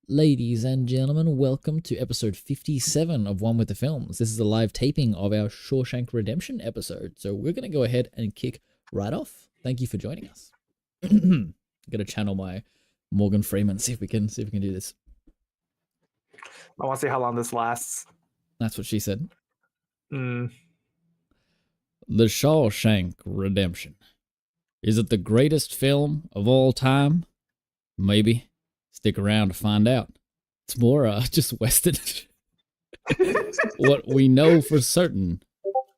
Ladies and gentlemen, welcome to episode 57 of One with the Films. This is a live taping of our Shawshank Redemption episode, so we're going to go ahead and kick right off. Thank you for joining us. I'm going to channel my Morgan Freeman, see if we can do this. I want to see how long this lasts. That's what she said. Mm. The Shawshank Redemption. Is it the greatest film of all time? Maybe. Stick around to find out. It's more just Western. What we know for certain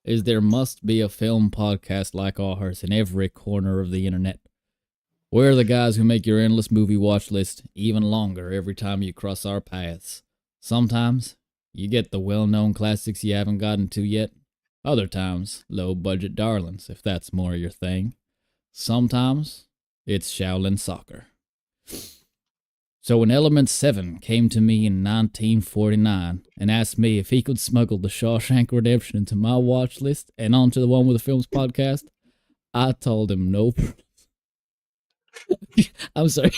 is there must be a film podcast like ours in every corner of the internet. We're the guys who make your endless movie watch list even longer every time you cross our paths. Sometimes you get the well-known classics you haven't gotten to yet. Other times, low-budget darlings, if that's more your thing. Sometimes it's Shaolin soccer. So when Element 7 came to me in 1949 and asked me if he could smuggle the Shawshank Redemption into my watch list and onto the One with the Films podcast, I told him nope. I'm sorry.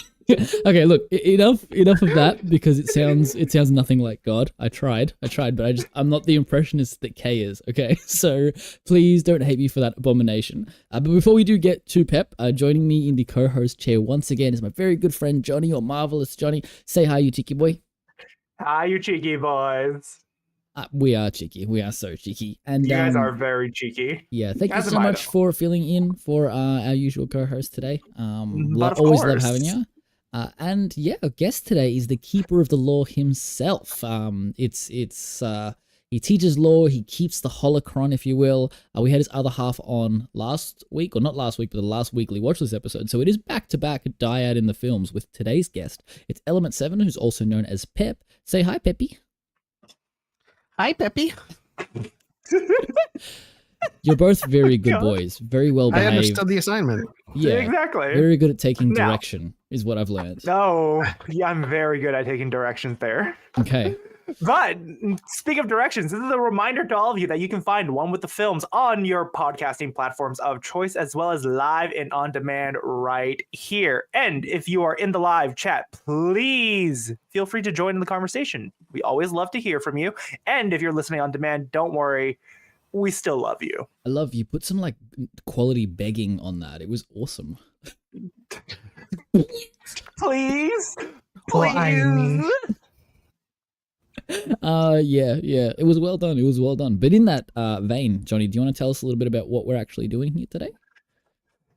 Okay, look, enough of that, because it sounds nothing like God. I tried, but I'm not the impressionist that Kay is, okay? So please don't hate me for that abomination. But before we do get to Pep, joining me in the co-host chair once again is my very good friend Johnny, or Marvelous Johnny. Say hi, you cheeky boy. Hi, you cheeky boys. We are cheeky. We are so cheeky. And you guys are very cheeky. Yeah, thank you so much for filling in for our usual co-host today. Always love having you. And yeah, our guest today is the keeper of the law himself. He teaches law, he keeps the holocron, if you will. We had his other half on last week, or not last week, but the last weekly watchlist episode. So it is back-to-back Dyad in the Films with today's guest. It's Element 7, who's also known as Pep. Say hi, Peppy. Hi, Peppy. You're both very good boys, very well behaved. I understood the assignment. Yeah, exactly. Very good at taking direction, is what I've learned. No, yeah, I'm very good at taking directions there. Okay. But speak of directions, this is a reminder to all of you that you can find One with the Films on your podcasting platforms of choice, as well as live and on demand right here. And if you are in the live chat, please feel free to join in the conversation. We always love to hear from you. And if you're listening on demand, don't worry, we still love you. I love you. Put some like quality begging on that. It was awesome. Please. Yeah. It was well done. But in that vein, Johnny, do you want to tell us a little bit about what we're actually doing here today?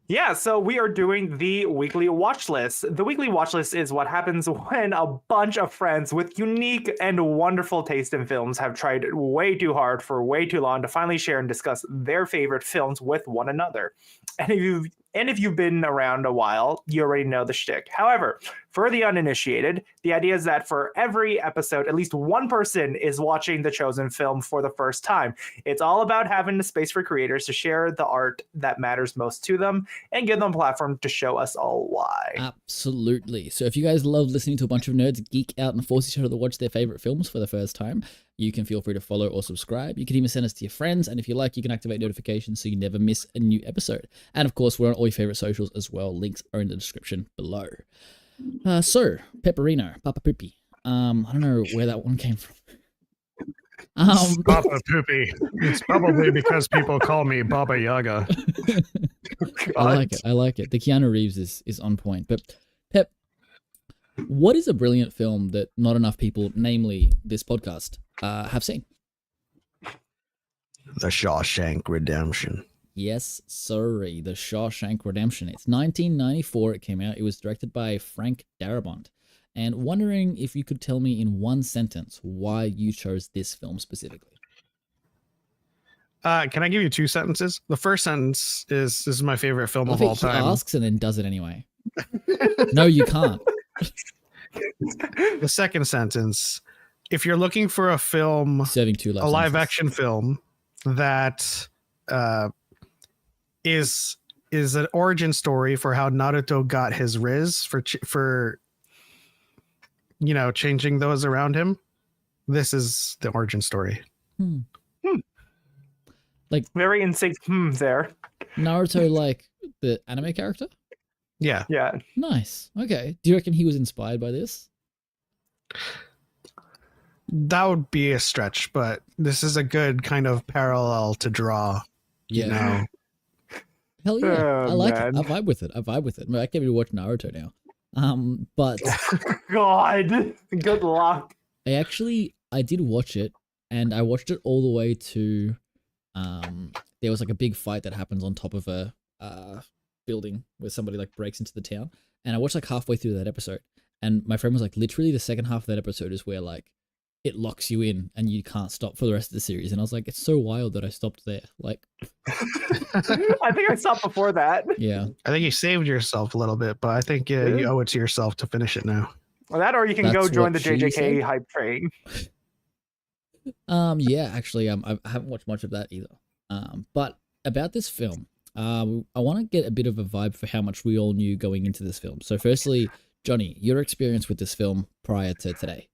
Yeah, so we are doing the weekly watch list. The weekly watch list is what happens when a bunch of friends with unique and wonderful taste in films have tried way too hard for way too long to finally share and discuss their favorite films with one another. And if you've been around a while, you already know the shtick. However, for the uninitiated, the idea is that for every episode, at least one person is watching the chosen film for the first time. It's all about having the space for creators to share the art that matters most to them and give them a platform to show us all why. Absolutely. So if you guys love listening to a bunch of nerds geek out and force each other to watch their favorite films for the first time, you can feel free to follow or subscribe. You can even send us to your friends, and if you like, you can activate notifications so you never miss a new episode. And of course, we're on all your favorite socials as well. Links are in the description below. So, Pepperino, Papa Poopy. I don't know where that one came from. Papa Poopy. It's probably because people call me Baba Yaga. I like it. The Keanu Reeves is on point. But Pep, what is a brilliant film that not enough people, namely this podcast, have seen? The Shawshank Redemption. Yes, sorry, The Shawshank Redemption. It's 1994 it came out. It was directed by Frank Darabont. And wondering if you could tell me in one sentence why you chose this film specifically. Can I give you two sentences? The first sentence is, this is my favorite film of all time. He asks and then does it anyway. No, you can't. The second sentence, if you're looking for a film, serving two a live action film that is an origin story for how Naruto got his Riz for changing those around him, this is the origin story. Like very in sync there. Naruto, like the anime character? Yeah. Yeah. Nice. Okay. Do you reckon he was inspired by this? That would be a stretch, but this is a good kind of parallel to draw. Yeah. You know? Hell yeah. Oh, I like man. it. I vibe with it. I mean, I can't even watch Naruto now. But God, good luck. I did watch it, and I watched it all the way to there was like a big fight that happens on top of a building where somebody like breaks into the town, and I watched like halfway through that episode, and my friend was like, literally the second half of that episode is where like it locks you in and you can't stop for the rest of the series. And I was like, it's so wild that I stopped there. Like, I think I stopped before that. yeah. I think you saved yourself a little bit, but I think you owe it to yourself to finish it now. Well, that, or you can go That's join the what she JJK said? hype train. Yeah, actually, I haven't watched much of that either. But about this film, I want to get a bit of a vibe for how much we all knew going into this film. So firstly, Johnny, your experience with this film prior to today.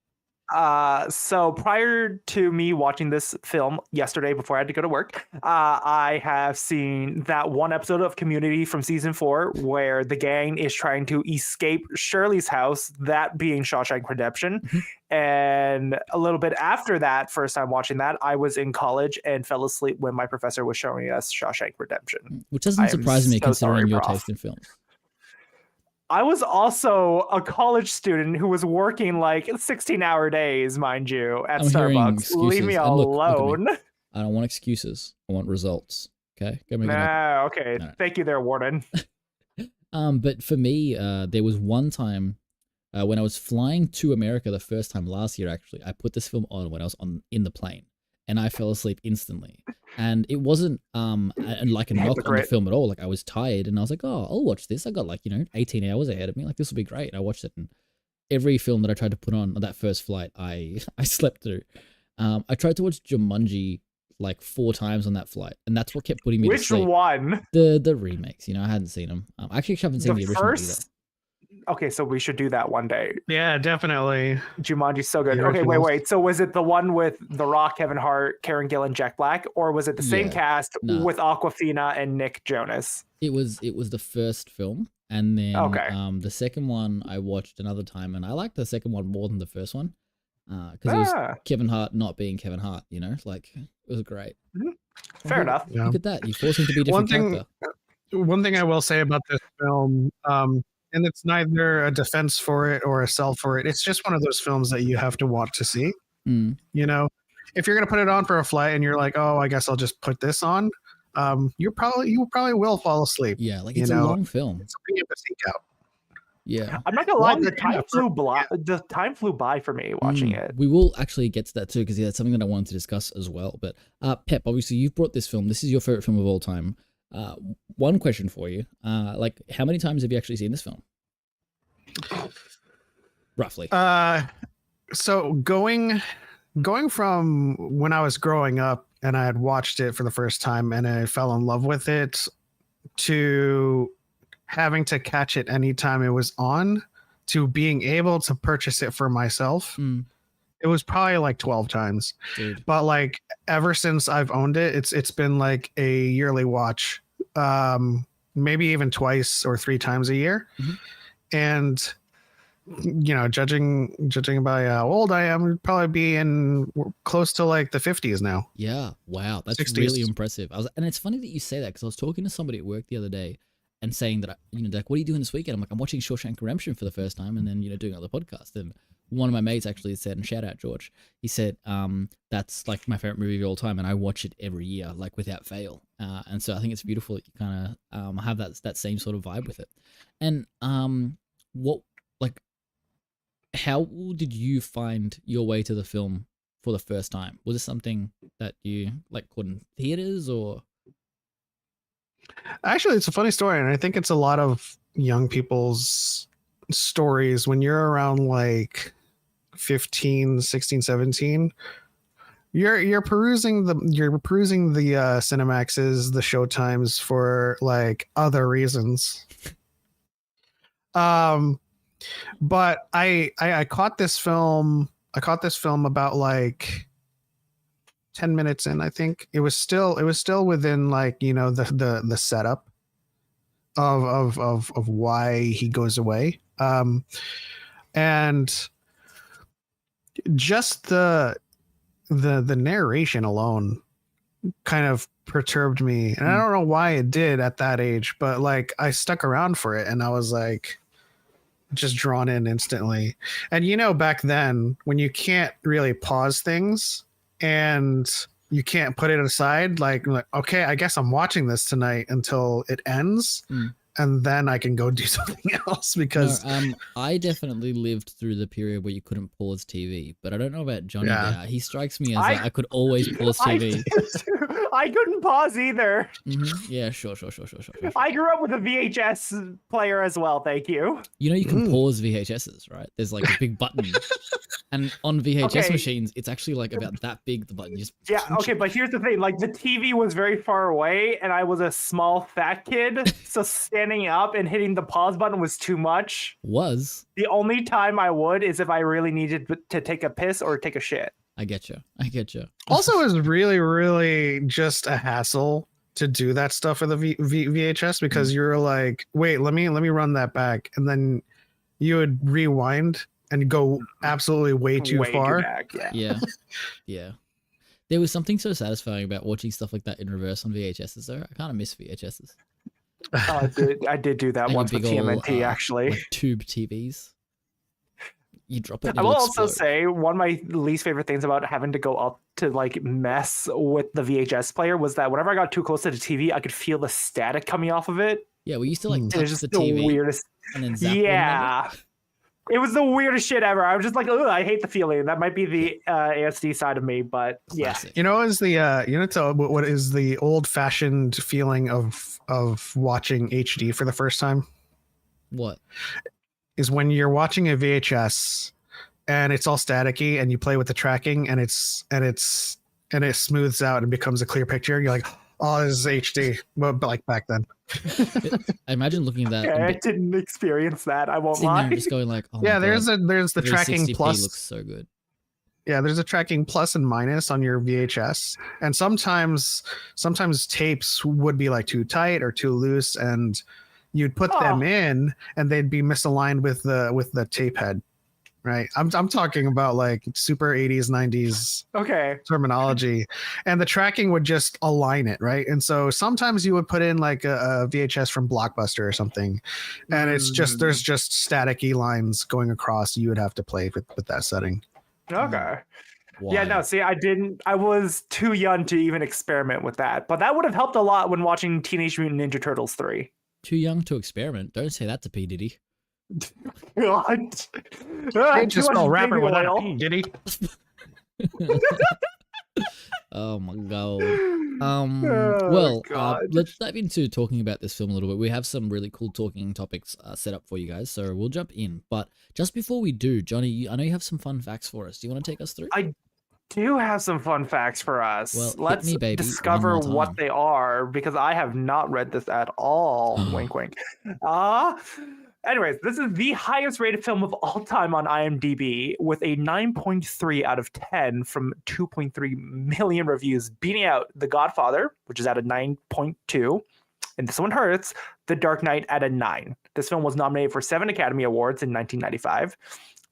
So prior to me watching this film yesterday before I had to go to work, I have seen that one episode of Community from season 4 where the gang is trying to escape Shirley's house, that being Shawshank Redemption. And a little bit after that, first time watching that, I was in college and fell asleep when my professor was showing us Shawshank Redemption. Which doesn't surprise me so considering sorry, your Prof. taste in films. I was also a college student who was working like 16-hour days, mind you, at I'm hearing Starbucks. excuses. Leave me And look at me. alone. I don't want excuses. I want results. Okay, go make it up. Nah, okay. All right. Thank you there, Warden. But for me, there was one time when I was flying to America the first time last year. Actually, I put this film on when I was in the plane, and I fell asleep instantly. And it wasn't like a knock on the film at all. Like I was tired, and I was like, oh, I'll watch this. I got like 18 hours ahead of me. Like this will be great. And I watched it, and every film that I tried to put on that first flight, I slept through. I tried to watch Jumanji like 4 times on that flight, and that's what kept putting me to Which sleep. one? The remakes, I hadn't seen them. I actually haven't seen the original first? either. Okay, so we should do that one day. Yeah, definitely. Jumanji's so good. The Okay, originals. wait. So was it the one with The Rock, Kevin Hart, Karen Gillan, Jack Black, or was it the same Yeah, cast no. with Awkwafina and Nick Jonas? It was the first film, and then Okay. the second one I watched another time, and I liked the second one more than the first one, because it was Kevin Hart not being Kevin Hart. Like it was great. Fair enough. Yeah. Look at that, you force him to be a different character. One thing I will say about this film, and it's neither a defense for it or a sell for it. It's just one of those films that you have to want to see. Mm. If you're gonna put it on for a flight and you're like, oh, I guess I'll just put this on, you probably will fall asleep. Yeah, like it's a long film. It's something you have to seek out. Yeah. I'm not gonna lie, Long the time enough. the time flew by for me watching it. We will actually get to that too, because that's something that I wanted to discuss as well. But Pep, obviously you've brought this film. This is your favorite film of all time. One question for you: like, how many times have you actually seen this film? Roughly. So going from when I was growing up and I had watched it for the first time and I fell in love with it, to having to catch it anytime it was on, to being able to purchase it for myself, it was probably like 12 times. Dude. But like ever since I've owned it, it's been like a yearly watch, maybe even twice or 3 times a year. And judging by how old I am, would probably be in close to like the 50s now. Yeah, wow, that's 60s. really impressive. And it's funny that you say that, because I was talking to somebody at work the other day and saying that, like, what are you doing this weekend? I'm like, I'm watching Shawshank Redemption for the first time, and then doing other podcasts. And one of my mates actually said, and shout out George, he said, that's like my favorite movie of all time, and I watch it every year, like without fail. And so I think it's beautiful that you kind of have that same sort of vibe with it. And how did you find your way to the film for the first time? Was it something that you like caught in theaters, or? Actually, it's a funny story, and I think it's a lot of young people's stories. When you're around like 15, 16, 17, you're perusing the Cinemaxes, the Showtimes for like other reasons. But I caught this film about like 10 minutes in. I think it was still within like the setup of why he goes away, and just the narration alone kind of perturbed me, and I don't know why it did at that age, but like I stuck around for it, and I was like just drawn in instantly. And you know, back then when you can't really pause things and you can't put it aside, like okay, I guess I'm watching this tonight until it ends. And then I can go do something else because I definitely lived through the period where you couldn't pause TV, but I don't know about Johnny there. He strikes me as I could always pause TV. I couldn't pause either. Yeah, sure. I grew up with a VHS player as well, thank you. You know you can pause VHSs, right? There's like a big button. And on VHS machines, it's actually like about that big, the button. But here's the thing. Like the TV was very far away and I was a small fat kid, so standing up and hitting the pause button was too much. The only time I would is if I really needed to take a piss or take a shit. I get you. Also, it was really, really just a hassle to do that stuff with the VHS because you're like, wait, let me run that back, and then you would rewind and go absolutely way too far. Back, yeah. There was something so satisfying about watching stuff like that in reverse on VHSs, though. I kind of miss VHSs. Oh, I did do that once with TMNT, actually. Like tube TVs. You drop it. I will also say one of my least favorite things about having to go up to like mess with the VHS player was that whenever I got too close to the TV, I could feel the static coming off of it. Yeah, we used to like touch just the TV weirdest. And then zap It was the weirdest shit ever. I was just like, oh, I hate the feeling. That might be the ASD side of me, but Classic. You know, is the what is the old fashioned feeling of watching HD for the first time? What? Is when you're watching a VHS and it's all staticky and you play with the tracking and it smooths out and becomes a clear picture. You're like, oh, this is HD. But like back then. I imagine looking at that. I didn't experience that. I won't lie. Just going like, oh yeah, my God, there's the tracking plus. Looks so good. Yeah, there's a tracking plus and minus on your VHS, and sometimes tapes would be like too tight or too loose, and you'd put them in, and they'd be misaligned with the tape head. Right, I'm talking about like super 80s 90s terminology, and the tracking would just align it, right? And so sometimes you would put in like a VHS from Blockbuster or something, and it's just there's just staticky lines going across. You would have to play with that setting. Okay. Why? Yeah, no, see, I was too young to even experiment with that, but that would have helped a lot when watching Teenage Mutant Ninja Turtles 3. Too young to experiment? Don't say that to P. Diddy. God. They just spell rapper without a P, did he? Oh my God. God. Let's dive into talking about this film a little bit. We have some really cool talking topics set up for you guys, so we'll jump in. But just before we do, Johnny, I know you have some fun facts for us. Do you want to take us through? I do have some fun facts for us. Well, let's discover what they are, because I have not read this at all. Wink, wink. Anyways, this is the highest rated film of all time on IMDb with a 9.3 out of 10 from 2.3 million reviews, beating out The Godfather, which is at a 9.2. And this one hurts, The Dark Knight at a 9. This film was nominated for 7 Academy Awards in 1995.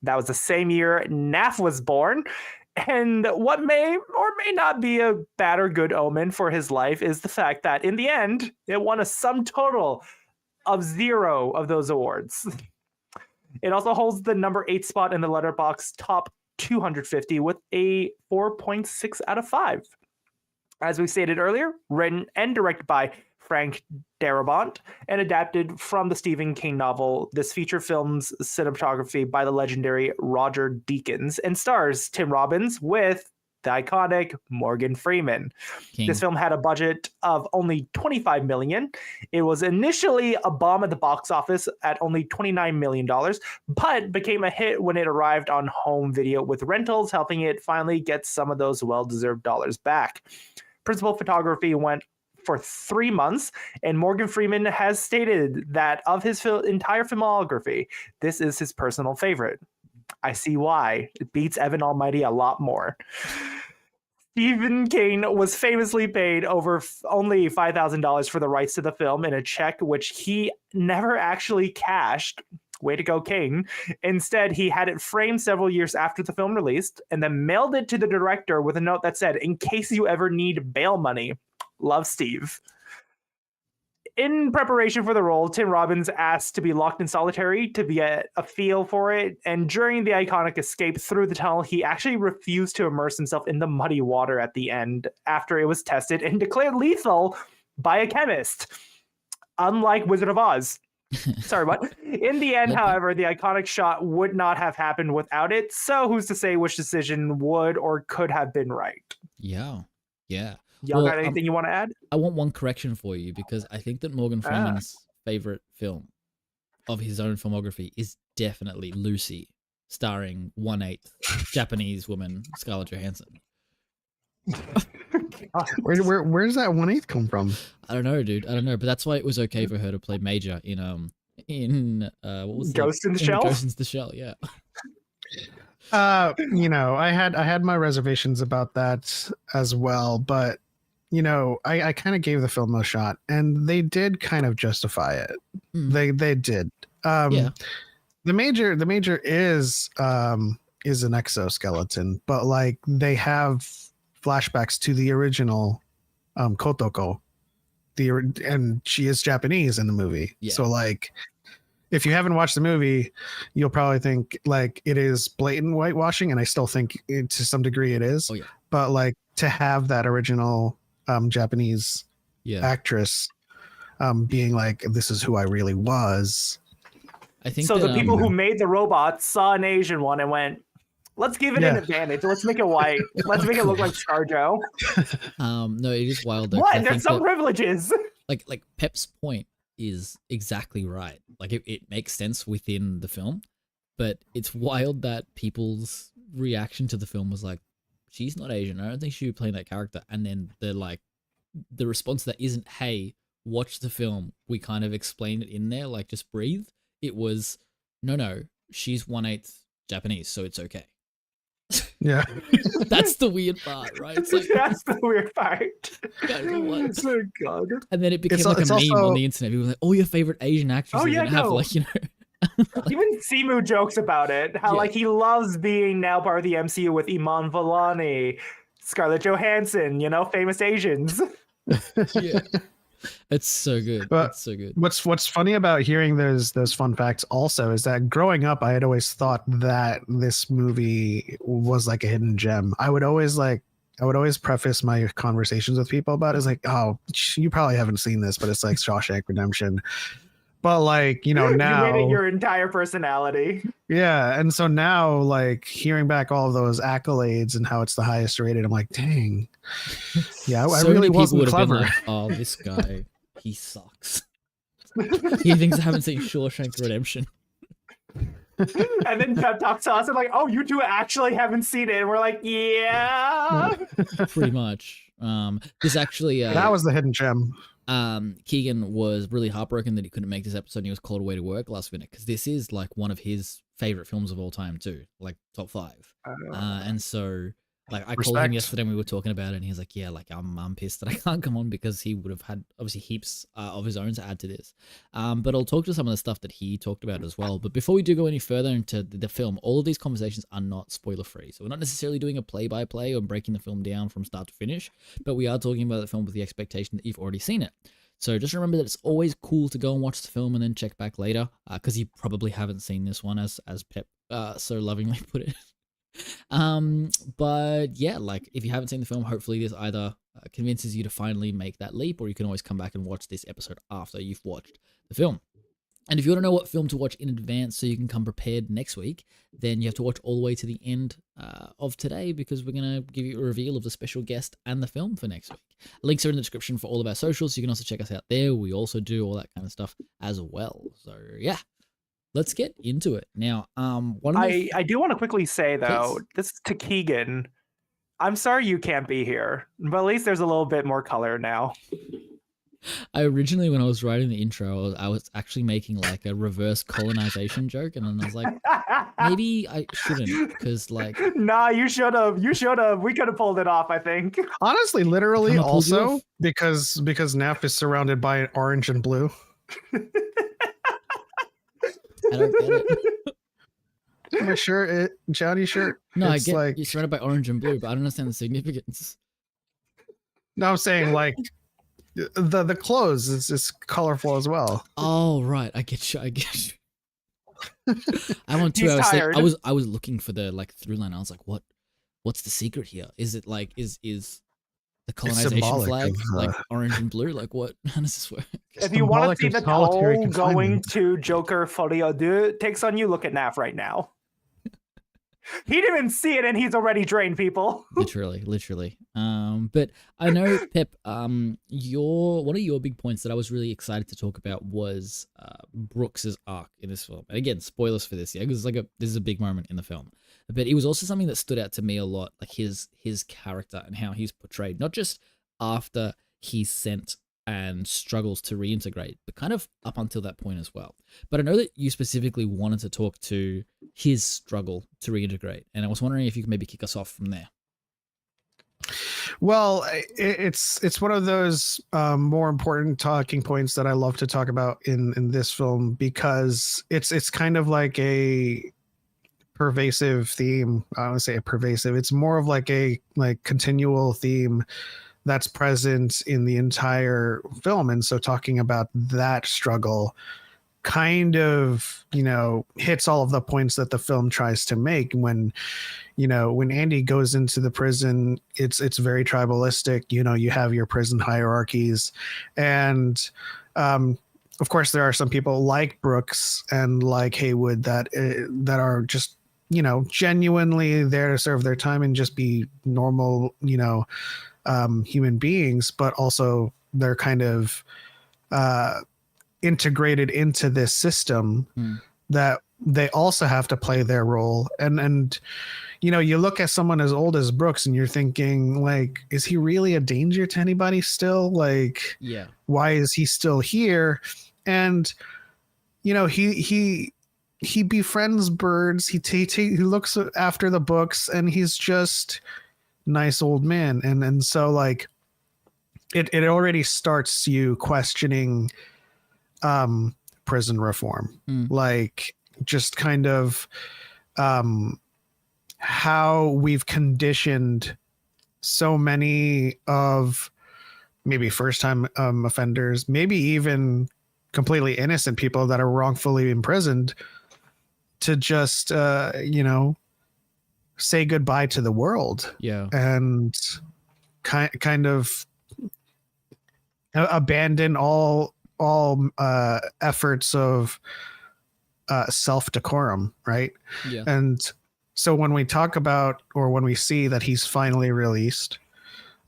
That was the same year Naff was born. And what may or may not be a bad or good omen for his life is the fact that in the end, it won a sum total of 0 of those awards. It also holds the number 8 spot in the Letterboxd top 250 with a 4.6 out of 5. As we stated earlier, written and directed by Frank Darabont and adapted from the Stephen King novel, this feature film's cinematography by the legendary Roger Deakins and stars Tim Robbins with the iconic Morgan Freeman. King. This film had a budget of only $25 million. It was initially a bomb at the box office at only $29 million, but became a hit when it arrived on home video, with rentals helping it finally get some of those well-deserved dollars back. Principal photography went for 3 months, and Morgan Freeman has stated that of his entire filmography, this is his personal favorite. I see why. It beats Evan Almighty a lot more. Stephen King was famously paid over only $5,000 for the rights to the film in a check which he never actually cashed. Way to go, King. Instead, he had it framed several years after the film released and then mailed it to the director with a note that said, "In case you ever need bail money, love, Steve." In preparation for the role, Tim Robbins asked to be locked in solitary to get a feel for it, and during the iconic escape through the tunnel, he actually refused to immerse himself in the muddy water at the end after it was tested and declared lethal by a chemist, unlike Wizard of Oz. Sorry, what? In the end, however, the iconic shot would not have happened without it, so who's to say which decision would or could have been right? Yeah. Y'all got anything you want to add? I want one correction for you, because I think that Morgan Freeman's favorite film of his own filmography is definitely Lucy, starring 1/8 Japanese woman Scarlett Johansson. Where's that 1/8 come from? I don't know, dude. I don't know, but that's why it was okay for her to play Major in what was Ghost in the Shell? Ghost in the Shell, yeah. I had my reservations about that as well, but I kind of gave the film a shot, and they did kind of justify it. They did. Yeah. The major is an exoskeleton, but like they have flashbacks to the original Kotoko, and she is Japanese in the movie. Yeah. So like, if you haven't watched the movie, you'll probably think like it is blatant whitewashing, and I still think to some degree it is. Oh yeah. But like to have that original Japanese actress being like, "This is who I really was." I think so. The people who made the robot saw an Asian one and went, "Let's give it an advantage. Let's make it white. Let's make it look like ScarJo." No, it is wild though. What? There's some privileges. Like Pep's point is exactly right. Like it makes sense within the film, but it's wild that people's reaction to the film was like, she's not Asian, I don't think she would play that character. And then they're like, the response to that isn't, hey, watch the film, we kind of explain it in there, like just breathe. It was, no, she's 1/8 Japanese, so it's okay. Yeah. That's the weird part, right? It's like, that's the weird part. Oh god. And then it became like a meme on the internet. People were like, "Oh, your favorite Asian actress." Have like, even Simu jokes about it. How like he loves being now part of the MCU with Iman Vellani, Scarlett Johansson. Famous Asians. Yeah. It's so good. But it's so good. What's funny about hearing those fun facts also is that growing up, I had always thought that this movie was like a hidden gem. I would always preface my conversations with people about it. It's like, oh, you probably haven't seen this, but it's like Shawshank Redemption. But like, now you made it your entire personality. Yeah. And so now like hearing back all of those accolades and how it's the highest rated, I'm like, dang. Yeah, I really wasn't clever. Like, oh, this guy, he sucks. He thinks I haven't seen Shawshank Redemption. And then Pep talks to us and like, oh, you two actually haven't seen it. And we're like, yeah. Pretty much. This actually that was the hidden gem. Keegan was really heartbroken that he couldn't make this episode and he was called away to work last minute, because this is like one of his favorite films of all time too, like top 5. And so like I called him yesterday and we were talking about it, and he's like, yeah, like I'm pissed that I can't come on, because he would have had obviously heaps of his own to add to this. But I'll talk to some of the stuff that he talked about as well. But before we do go any further into the film, all of these conversations are not spoiler free. So we're not necessarily doing a play-by-play or breaking the film down from start to finish, but we are talking about the film with the expectation that you've already seen it. So just remember that it's always cool to go and watch the film and then check back later, because you probably haven't seen this one, as Pep so lovingly put it. But yeah, like if you haven't seen the film, hopefully this either convinces you to finally make that leap, or you can always come back and watch this episode after you've watched the film. And if you want to know what film to watch in advance so you can come prepared next week, then you have to watch all the way to the end of today, because we're going to give you a reveal of the special guest and the film for next week. Links are in the description for all of our socials, so you can also check us out there. We also do all that kind of stuff as well. So yeah, let's get into it. Now, I do want to quickly say, though, this is to Keegan. I'm sorry you can't be here, but at least there's a little bit more color now. I originally, when I was writing the intro, I was actually making like a reverse colonization joke, and then I was like, maybe I shouldn't, because like, nah, you should have. We could have pulled it off, I think. Honestly, literally, also because Neff is surrounded by orange and blue. I don't get it. My shirt, Johnny shirt. No, I it's get like you're surrounded by orange and blue, but I don't understand the significance. no, I'm saying like the clothes is colorful as well. Oh right, I get you. I get you. I want 2 He's hours sleep. tired. I was looking for the like through line. I was like, what's the secret here? Is it like is the colonization symbolic flag of, like orange and blue? Like what? How does this work? If you want to Symbolic see of the solitary toll going confinement. to Joker Folie à Deux takes on you, look at Naf right now. He didn't even see it, and he's already drained people. literally. But I know, Pep. Your one of your big points that I was really excited to talk about was Brooks's arc in this film. And again, spoilers for this, yeah, because this is a big moment in the film. But it was also something that stood out to me a lot, like his character and how he's portrayed, not just after he's sent and struggles to reintegrate, but kind of up until that point as well. But I know that you specifically wanted to talk to his struggle to reintegrate, and I was wondering if you could maybe kick us off from there. Well, it's one of those more important talking points that I love to talk about in this film, because it's kind of like a pervasive theme. I don't want to say a pervasive. It's more of like a continual theme that's present in the entire film. And so talking about that struggle kind of, hits all of the points that the film tries to make. When Andy goes into the prison, it's very tribalistic. You have your prison hierarchies, and of course there are some people like Brooks and like Haywood that are just genuinely there to serve their time and just be normal human beings, but also they're kind of integrated into this system that they also have to play their role. And you look at someone as old as Brooks and you're thinking, like, is he really a danger to anybody still? Like, Yeah, why is he still here? And he befriends birds, he looks after the books, and he's just nice old man. And so like it already starts you questioning prison reform, like just kind of how we've conditioned so many of maybe first time offenders, maybe even completely innocent people that are wrongfully imprisoned, to just say goodbye to the world. Yeah. And kind of abandon all efforts of self-decorum, right? Yeah. And so when we talk about, or when we see that he's finally released,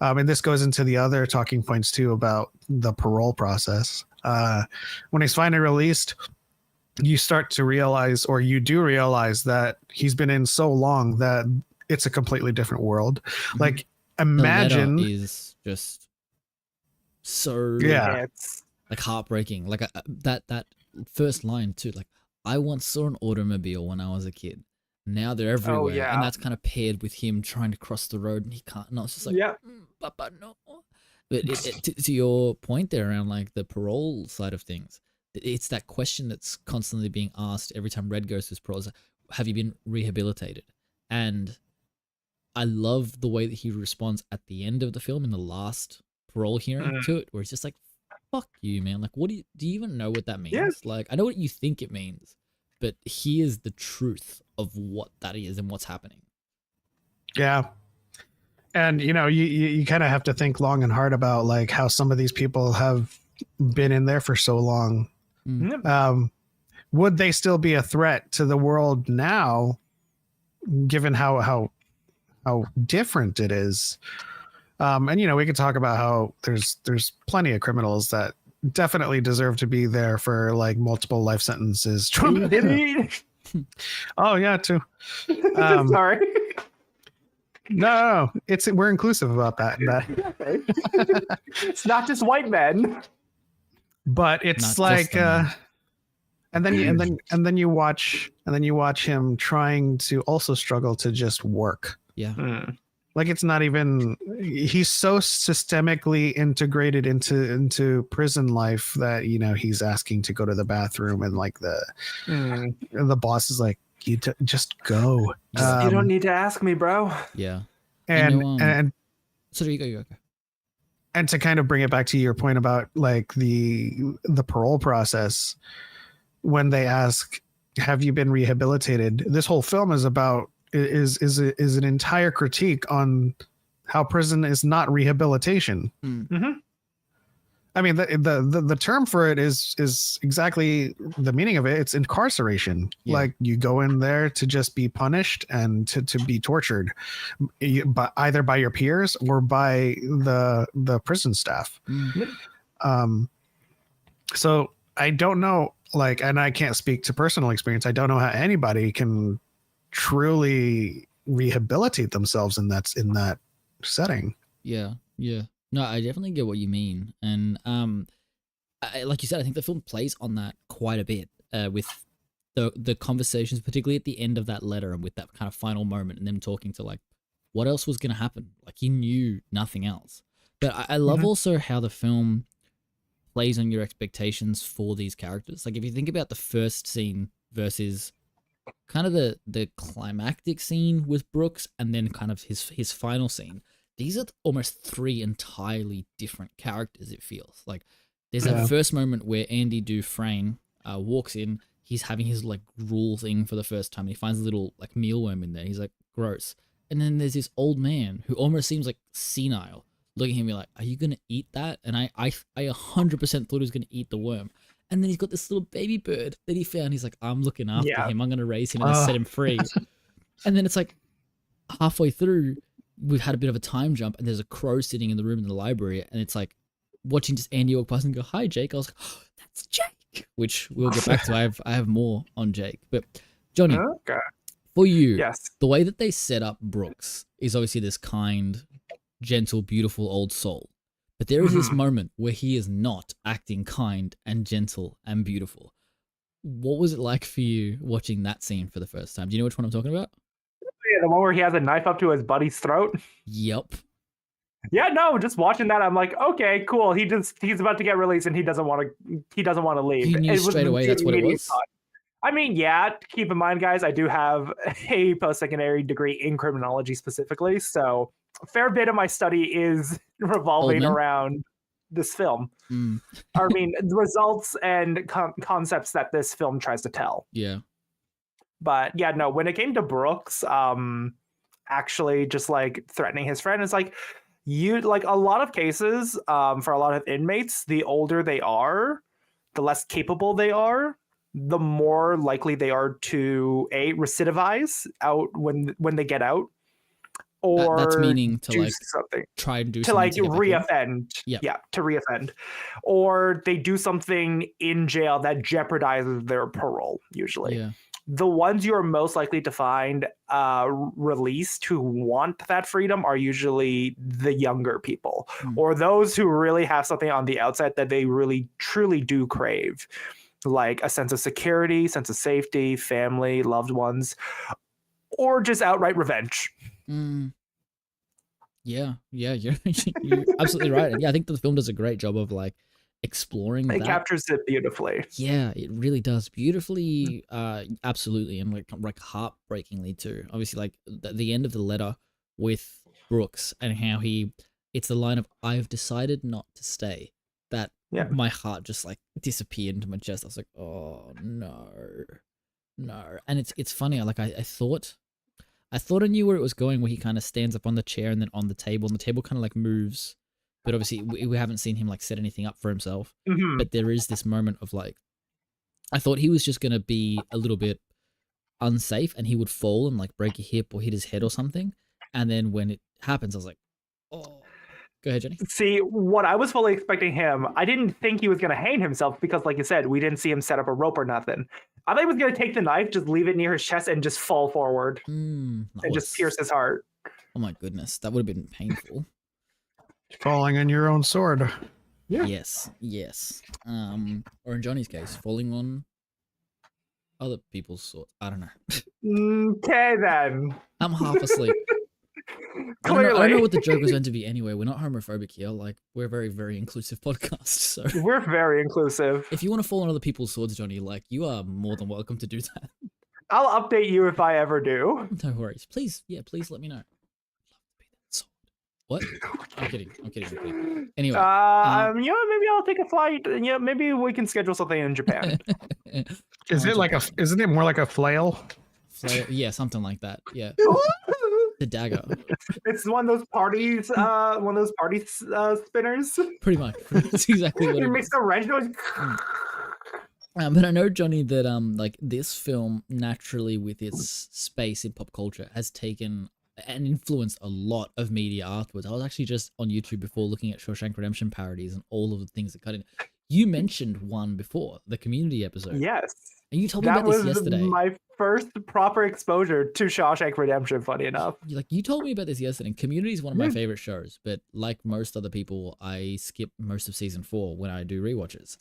and this goes into the other talking points too about the parole process, when he's finally released, you start to realize, or you do realize, that he's been in so long that it's a completely different world. Like, imagine the letter is just so like heartbreaking. Like that first line too. Like, I once saw an automobile when I was a kid. Now they're everywhere, and that's kind of paired with him trying to cross the road and he can't. No, it's just like, Papa, no. But to your point there around like the parole side of things, it's that question that's constantly being asked every time Red goes to his parole. Like, have you been rehabilitated? And I love the way that he responds at the end of the film in the last parole hearing to it, where he's just like, fuck you, man. Like, what do you even know what that means? Yeah. Like, I know what you think it means, but here's the truth of what that is and what's happening. Yeah. And, you kind of have to think long and hard about like how some of these people have been in there for so long. Would they still be a threat to the world now, given how different it is? And we could talk about how there's plenty of criminals that definitely deserve to be there for like multiple life sentences. Oh yeah, too. Sorry. No, we're inclusive about that. It's not just white men. But it's Not like just and then you watch him trying to also struggle to just work. Yeah. Like it's not even, he's so systemically integrated into prison life that, you know, he's asking to go to the bathroom and like the boss is like, just go. You don't need to ask me, bro. Yeah. And so there you go. And to kind of bring it back to your point about like the parole process, when they ask, have you been rehabilitated? This whole film is about is an entire critique on how prison is not rehabilitation. Mm-hmm. I mean, the term for it is exactly the meaning of it. It's incarceration. Yeah. Like you go in there to just be punished and to be tortured, but either by your peers or by the prison staff. Mm-hmm. So I don't know, like, and I can't speak to personal experience. I don't know how anybody can truly rehabilitate themselves in that setting. Yeah. No, I definitely get what you mean, and like you said, I think the film plays on that quite a bit with the conversations, particularly at the end of that letter, and with that kind of final moment, and them talking to like what else was going to happen. Like he knew nothing else. But I love also how the film plays on your expectations for these characters. Like if you think about the first scene versus kind of the climactic scene with Brooks, and then kind of his final scene. These are almost three entirely different characters, it feels. Like, there's that first moment where Andy Dufresne walks in, he's having his, like, gruel thing for the first time, and he finds a little, like, mealworm in there. He's like, gross. And then there's this old man who almost seems, like, senile, looking at him like, are you going to eat that? And I 100% thought he was going to eat the worm. And then he's got this little baby bird that he found. He's like, I'm looking after him. I'm going to raise him and set him free. And then it's like, halfway through, we've had a bit of a time jump, and there's a crow sitting in the room in the library, and it's like watching just Andy walk past and go, hi, Jake. I was like, oh, that's Jake, which we'll get back to. I have more on Jake. But Johnny, for you, the way that they set up Brooks is obviously this kind, gentle, beautiful old soul. But there is this moment where he is not acting kind and gentle and beautiful. What was it like for you watching that scene for the first time? Do you know which one I'm talking about? Yeah, the one where he has a knife up to his buddy's throat. Yep. Yeah, no, just watching that, I'm like, okay, cool. He's about to get released, and he doesn't want to leave. You knew straight away that's what it was. Thought. I mean, yeah. Keep in mind, guys, I do have a post-secondary degree in criminology specifically, so a fair bit of my study is revolving around this film. I mean, the results and concepts that this film tries to tell. Yeah. But yeah, no, when it came to Brooks, actually just like threatening his friend, it's like a lot of cases, for a lot of inmates, the older they are, the less capable they are, the more likely they are to recidivize out when they get out. Or that's meaning to do like something, try and do to something like reoffend. Yeah, to reoffend, or they do something in jail that jeopardizes their parole. Usually, the ones you are most likely to find released who want that freedom are usually the younger people, or those who really have something on the outside that they really truly do crave, like a sense of security, sense of safety, family, loved ones, or just outright revenge. Yeah, you're absolutely right. And yeah, I think the film does a great job of like exploring that. It captures it beautifully. Yeah, it really does beautifully. Absolutely, and like heartbreakingly too. Obviously, like the end of the letter with Brooks and how it's the line of "I've decided not to stay." That my heart just like disappeared into my chest. I was like, oh no. And it's funny. Like I thought I knew where it was going, where he kind of stands up on the chair and then on the table, and the table kind of like moves. But obviously, we haven't seen him like set anything up for himself. But there is this moment of like, I thought he was just going to be a little bit unsafe and he would fall and like break a hip or hit his head or something. And then when it happens, I was like, oh. Go ahead, Jenny. See, what I was fully expecting him, I didn't think he was going to hang himself because, like you said, we didn't see him set up a rope or nothing. I thought he was going to take the knife, just leave it near his chest, and just fall forward and just pierce his heart. Oh my goodness, that would have been painful. Falling on your own sword. Yeah. Yes. Or in Johnny's case, falling on other people's swords. I don't know. Okay, then. I'm half asleep. I don't know what the joke was meant to be anyway. We're not homophobic here. Like, we're a very, very inclusive podcast. So We're very inclusive. if you want to fall on other people's swords, Johnny, like, you are more than welcome to do that. I'll update you if I ever do. No worries. Please, please let me know. What? I'm kidding. Anyway. You know, maybe I'll take a flight. Yeah, maybe we can schedule something in Japan. Isn't it more like a flail? Yeah, something like that. Yeah. The dagger. It's one of those parties, spinners. Pretty much. That's exactly what it makes the wrench noise. But I know, Johnny, that like this film naturally with its space in pop culture has taken and influenced a lot of media afterwards. I was actually just on YouTube before looking at Shawshank Redemption parodies and all of the things that cut in. You mentioned one before, the Community episode. Yes. And you told me about this yesterday. That was my first proper exposure to Shawshank Redemption, funny enough. Like, you told me about this yesterday. Community is one of my favorite shows, but like most other people, I skip most of season 4 when I do rewatches.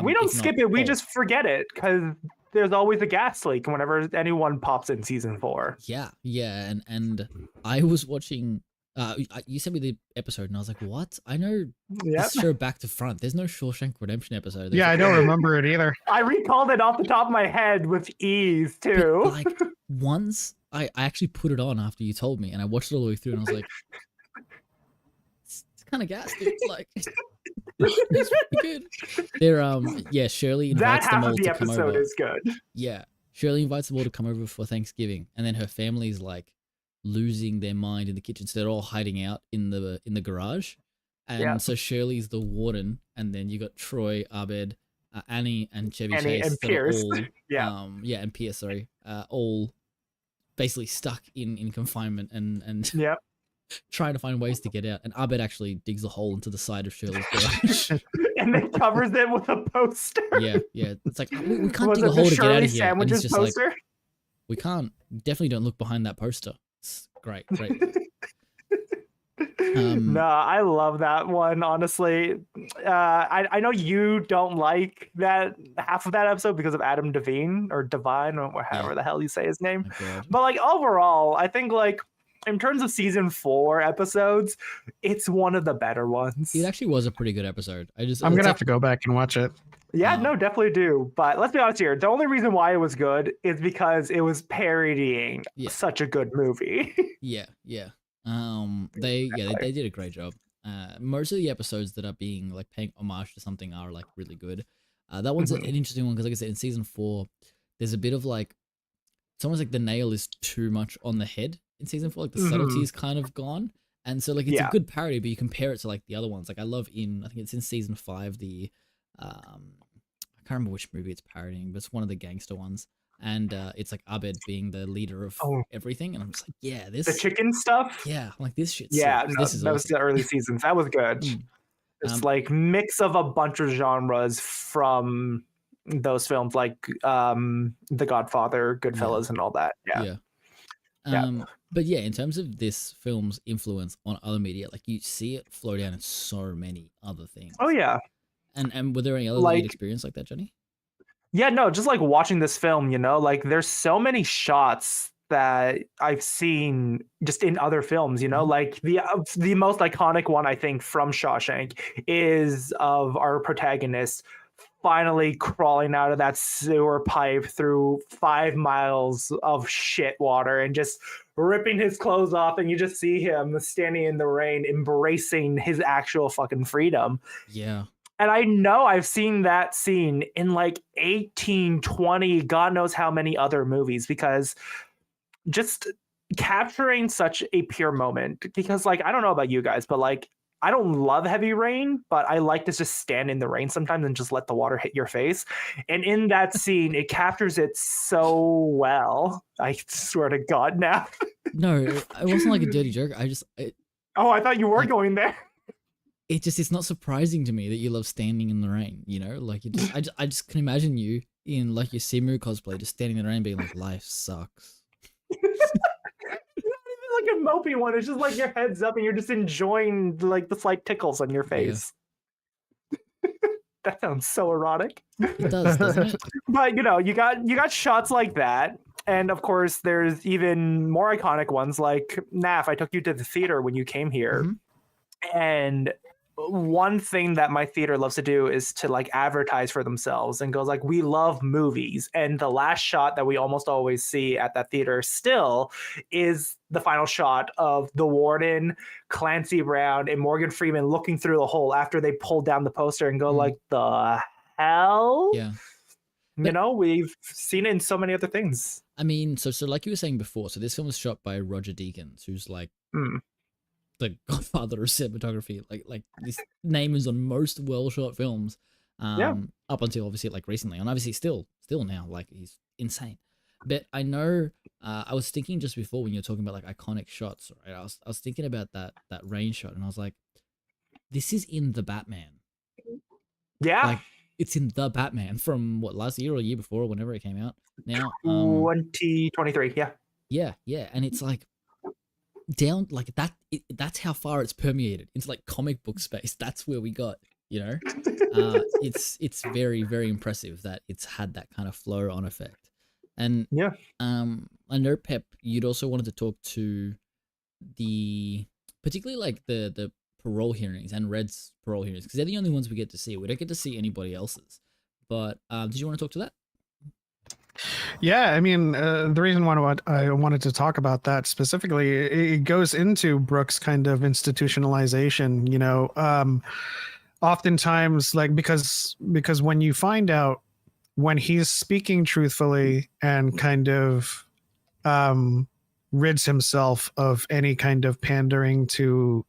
We don't skip it, we just forget it, because there's always a gas leak whenever anyone pops in season 4. Yeah, and I was watching... you sent me the episode and I was like, what? I know this show back to front. There's no Shawshank Redemption episode. I don't remember it either. I recalled it off the top of my head with ease, too. But, like, once I actually put it on after you told me and I watched it all the way through and I was like, it's kind of gas, dude. Like, it's pretty good. Shirley invites them all to come over. That half of the episode is good. Yeah. Shirley invites them all to come over for Thanksgiving and then her family's like, losing their mind in the kitchen, so they're all hiding out in the garage, and so Shirley's the warden, and then you got Troy, Abed, Annie, and Chevy Chase, and Pierce, all, and Pierce, sorry, all basically stuck in confinement and trying to find ways to get out. And Abed actually digs a hole into the side of Shirley's garage, and then covers it with a poster. Yeah, it's like we can't dig a hole to get out of here. And it's just poster? Like, we can't. Definitely don't look behind that poster. It's great. No, I love that one, honestly. I know you don't like that half of that episode because of Adam Devine or Divine or however the hell you say his name. But like overall, I think like in terms of season 4 episodes, it's one of the better ones. It actually was a pretty good episode. I'm gonna have to go back and watch it. Yeah, no, definitely do. But let's be honest here. The only reason why it was good is because it was parodying such a good movie. Yeah. They did a great job. Most of the episodes that are being like paying homage to something are like really good. That one's an interesting one because, like I said, in season 4, there's a bit of like it's almost like the nail is too much on the head in season 4. Like the subtlety is kind of gone, and so like it's a good parody, but you compare it to like the other ones. Like I think it's in season 5 the I can't remember which movie it's parodying, but it's one of the gangster ones, and it's like Abed being the leader of everything, and I'm just like, this the chicken stuff. Yeah, I'm like this shit. Yeah, no, this is that was the early seasons. That was good. It's like mix of a bunch of genres from those films, like The Godfather, Goodfellas, and all that. But yeah, in terms of this film's influence on other media, like you see it flow down in so many other things. Oh yeah. And were there any other experience like that, Johnny? Yeah, no, just like watching this film, you know, like there's so many shots that I've seen just in other films, you know, like the most iconic one I think from Shawshank is of our protagonist finally crawling out of that sewer pipe through 5 miles of shit water and just ripping his clothes off, and you just see him standing in the rain embracing his actual fucking freedom. Yeah. And I know I've seen that scene in like 18, 20, God knows how many other movies, because just capturing such a pure moment, because like, I don't know about you guys, but like, I don't love heavy rain, but I like to just stand in the rain sometimes and just let the water hit your face. And in that scene, it captures it so well. I swear to God now. No, it wasn't like a dirty joke. I thought you were going there. It's not surprising to me that you love standing in the rain, you know? Like I just can imagine you in like your Simu cosplay just standing in the rain being like, life sucks. Not even like a mopey one. It's just like your head's up and you're just enjoying like the slight tickles on your face. Yeah. That sounds so erotic. It does, doesn't it? But you know, you got shots like that. And of course, there's even more iconic ones like Naf. I took you to the theater when you came here. Mm-hmm. And one thing that my theater loves to do is to like advertise for themselves and goes like, we love movies. And the last shot that we almost always see at that theater still is the final shot of the warden, Clancy Brown, and Morgan Freeman looking through the hole after they pull down the poster and go like, the hell? Yeah. You know, we've seen it in so many other things. I mean, so like you were saying before, so this film was shot by Roger Deakins, who's like the godfather of cinematography. Like this name is on most well-shot films, up until obviously like recently, and obviously still now, like he's insane. But I know, I was thinking just before when you were talking about like iconic shots, right? I was thinking about that rain shot, and I was like, this is in The Batman. Yeah. Like, it's in The Batman from what, last year or year before or whenever it came out. Now 2023, yeah. Yeah, and it's like down like that. That's how far it's permeated into like comic book space. That's where we got, you know. It's very, very impressive that it's had that kind of flow on effect. And yeah, I know, Pep, you'd also wanted to talk to the particularly like the parole hearings and Red's parole hearings, because they're the only ones we get to see. We don't get to see anybody else's. But did you want to talk to that? Yeah, I mean, the reason why I wanted to talk about that specifically, it goes into Brooks' kind of institutionalization, you know, oftentimes like because when you find out when he's speaking truthfully and kind of rids himself of any kind of pandering to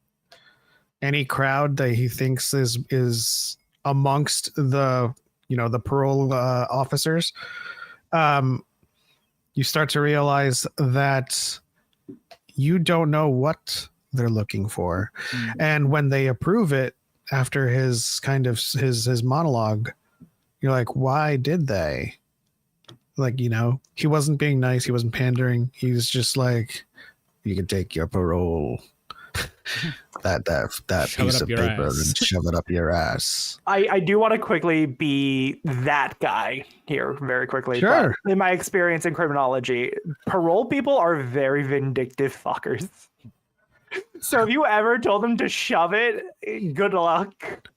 any crowd that he thinks is amongst the, you know, the parole officers, you start to realize that you don't know what they're looking for. Mm-hmm. And when they approve it after his kind of his monologue, you're like, why did they? Like, you know, he wasn't being nice. He wasn't pandering. He was just like, you can take your parole. that piece of paper and shove it up your ass. I do want to quickly be that guy here very quickly. Sure. But in my experience in criminology, parole people are very vindictive fuckers. So if you ever told them to shove it, good luck.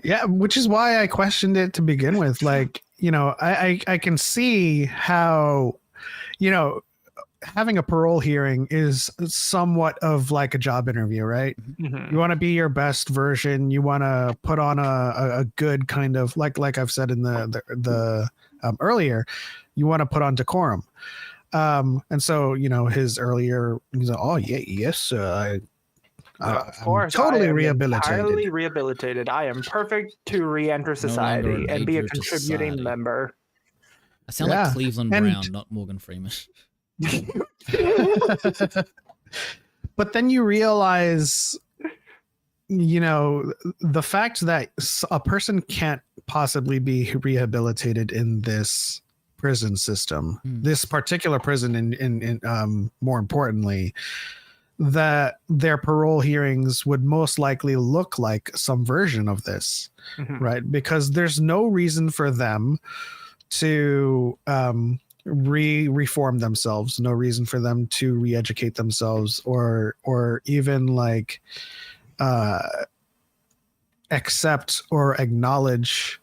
Yeah, which is why I questioned it to begin with. Like, you know, I can see how, you know, having a parole hearing is somewhat of like a job interview, right? Mm-hmm. You want to be your best version. You want to put on a good kind of like I've said in the earlier, you want to put on decorum. And so, you know, he's like, oh yeah, yes, of course, I'm totally entirely rehabilitated. I am perfect to re-enter society and be a contributing member. I sound like Cleveland Brown, not Morgan Freeman. But then you realize, you know, the fact that a person can't possibly be rehabilitated in this prison system, this particular prison, in more importantly, that their parole hearings would most likely look like some version of this, right? Because there's no reason for them to reform themselves, no reason for them to re-educate themselves, or even like accept or acknowledge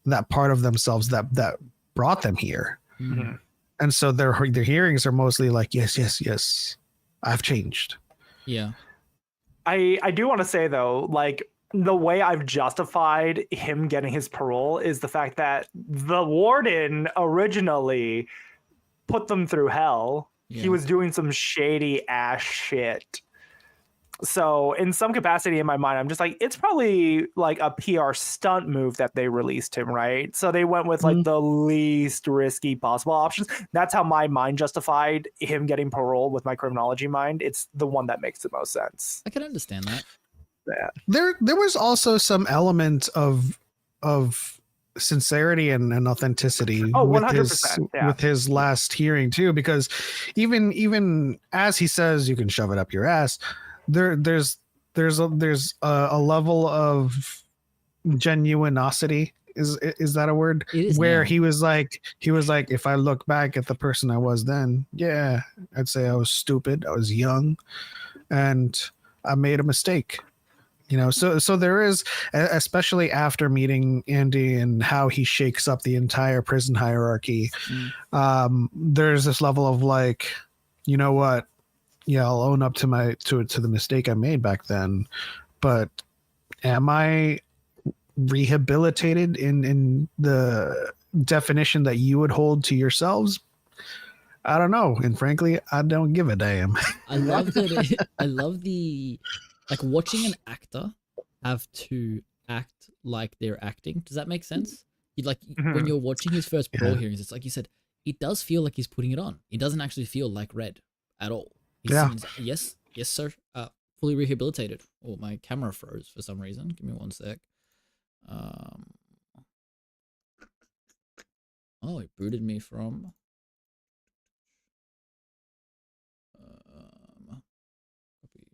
that part of themselves that brought them here. Mm-hmm. And so their hearings are mostly like, yes, I've changed. Yeah. I do want to say though, like, the way I've justified him getting his parole is the fact that the warden originally put them through hell. Yeah. He was doing some shady ass shit. So in some capacity in my mind, I'm just like, it's probably like a PR stunt move that they released him, right? So they went with like the least risky possible options. That's how my mind justified him getting parole with my criminology mind. It's the one that makes the most sense. I can understand that. Yeah. There was also some element of sincerity and authenticity with his last hearing too, because even as he says you can shove it up your ass, there's a level of genuinosity Is that a word? It is Where now. he was like, if I look back at the person I was then, yeah, I'd say I was stupid. I was young, and I made a mistake. So there is, especially after meeting Andy and how he shakes up the entire prison hierarchy. There's this level of like, you know what? Yeah, I'll own up to the mistake I made back then, but am I rehabilitated in the definition that you would hold to yourselves? I don't know, and frankly, I don't give a damn. I love that. I love the like watching an actor have to act like they're acting. Does that make sense? When you're watching his first parole hearings, it's like you said, it does feel like he's putting it on. It doesn't actually feel like Red at all. Yes, sir. Fully rehabilitated. Oh, my camera froze for some reason. Give me one sec. Oh, it booted me from. Copy.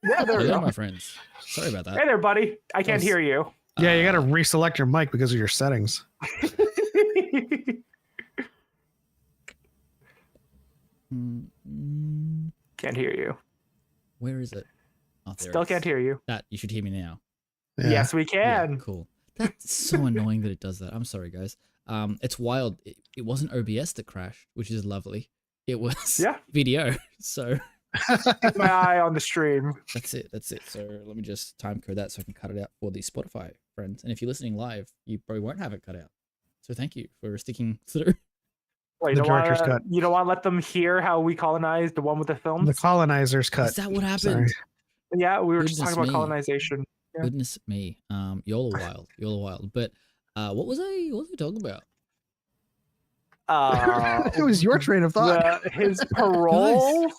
Yeah, there we Hello, go. my friends. Sorry about that. Hey there, buddy. I can't hear you. Yeah, you got to reselect your mic because of your settings. Can't hear you. Where is it? Oh, there Still it can't is. hear you. That you should hear me now. Yeah. Yes, we Yeah, can. cool. That's so annoying that it does that. I'm sorry, guys. It's wild. It wasn't OBS that crashed, which is lovely. It was video. So Keep my eye on the stream. that's it. So let me just time code that so I can cut it out for the Spotify friends. And if you're listening live, you probably won't have it cut out. So thank you for sticking through. Wait, The director's cut. You don't want to let them hear how we colonized the one with the films? The colonizer's cut. Is that what happened? Sorry. Yeah, we were just Goodness talking about me. colonization. Yeah. Goodness me. You're wild. You're wild. But what was I talking about? It was your train of thought. His parole. Guys,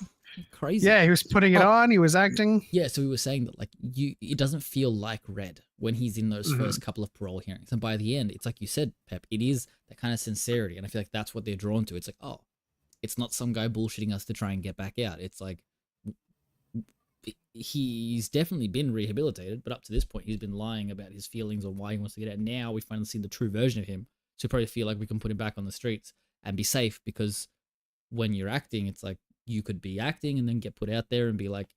crazy. Yeah, he was putting it on. He was acting. Yeah, so we were saying that it doesn't feel like Red when he's in those first couple of parole hearings, and by the end, it's like you said, Pep. It is that kind of sincerity, and I feel like that's what they're drawn to. It's like, oh, it's not some guy bullshitting us to try and get back out. It's like he's definitely been rehabilitated, but up to this point, he's been lying about his feelings or why he wants to get out. Now we finally see the true version of him, so we probably feel like we can put him back on the streets and be safe, because when you're acting, it's like you could be acting and then get put out there and be like,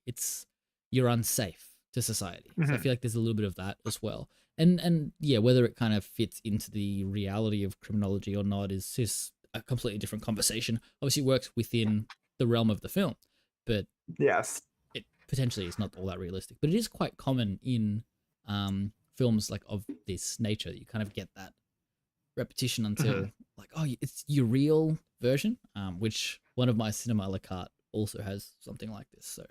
you're unsafe to society. So I feel like there's a little bit of that as well. And yeah, whether it kind of fits into the reality of criminology or not is a completely different conversation. Obviously it works within the realm of the film, but Yes. it potentially is not all that realistic. But it is quite common in films like of this nature that you kind of get that repetition until like, oh, it's your real version, which one of my cinema a la carte also has something like this. So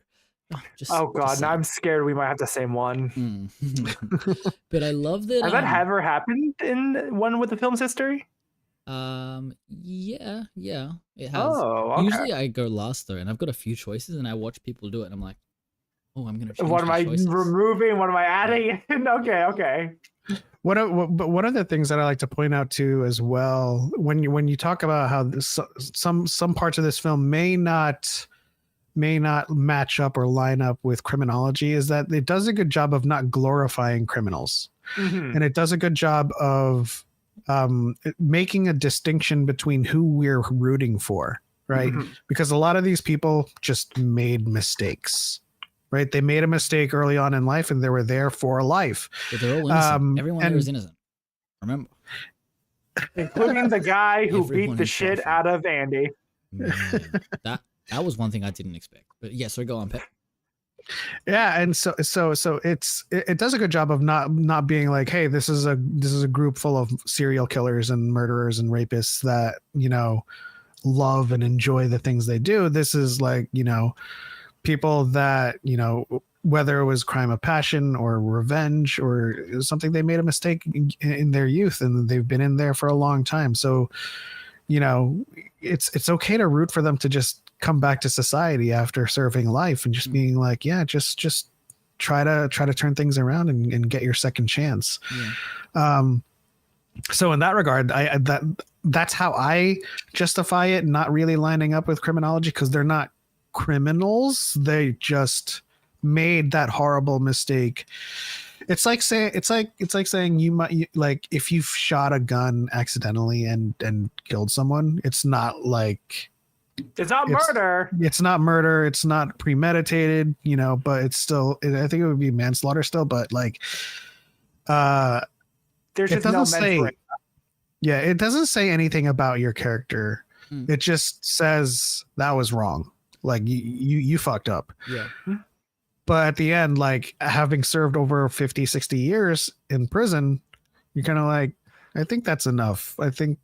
oh god, now I'm scared we might have the same one. But I love that. Has that ever happened in one with the film's history? Yeah, it has. Oh, okay. Usually I go last though, and I've got a few choices, and I watch people do it, and I'm like, oh, I'm gonna change What am I choices. removing? What am I adding? Okay. But one of the things that I like to point out too, as well, when you talk about how some parts of this film may not match up or line up with criminology, is that it does a good job of not glorifying criminals, and it does a good job of making a distinction between who we're rooting for, right? Because a lot of these people just made mistakes. Right, they made a mistake early on in life, and they were there for life. But they're all innocent. Everyone there is innocent. Remember, including the guy who Everyone beat the is shit suffering. out of Andy. Man, that was one thing I didn't expect. But yeah, so go on, Pep. Yeah, and so it does a good job of not being like, hey, this is a group full of serial killers and murderers and rapists that love and enjoy the things they do. This is like people that whether it was crime of passion or revenge or something, they made a mistake in their youth and they've been in there for a long time. So you know, it's okay to root for them to just come back to society after serving life and just being like, yeah, just try to turn things around and get your second chance. So in that regard, that's how I justify it, not really lining up with criminology, because they're not criminals. They just made that horrible mistake. It's like saying you might, like, if you've shot a gun accidentally and killed someone, it's not murder. It's not murder. It's not premeditated, you know, but it's still, I think it would be manslaughter still, but like, there's just no mentoring. Yeah, it doesn't say anything about your character. It just says that was wrong. Like you fucked up. Yeah. But at the end, like, having served over 50, 60 years in prison, you're kind of like, I think that's enough. I think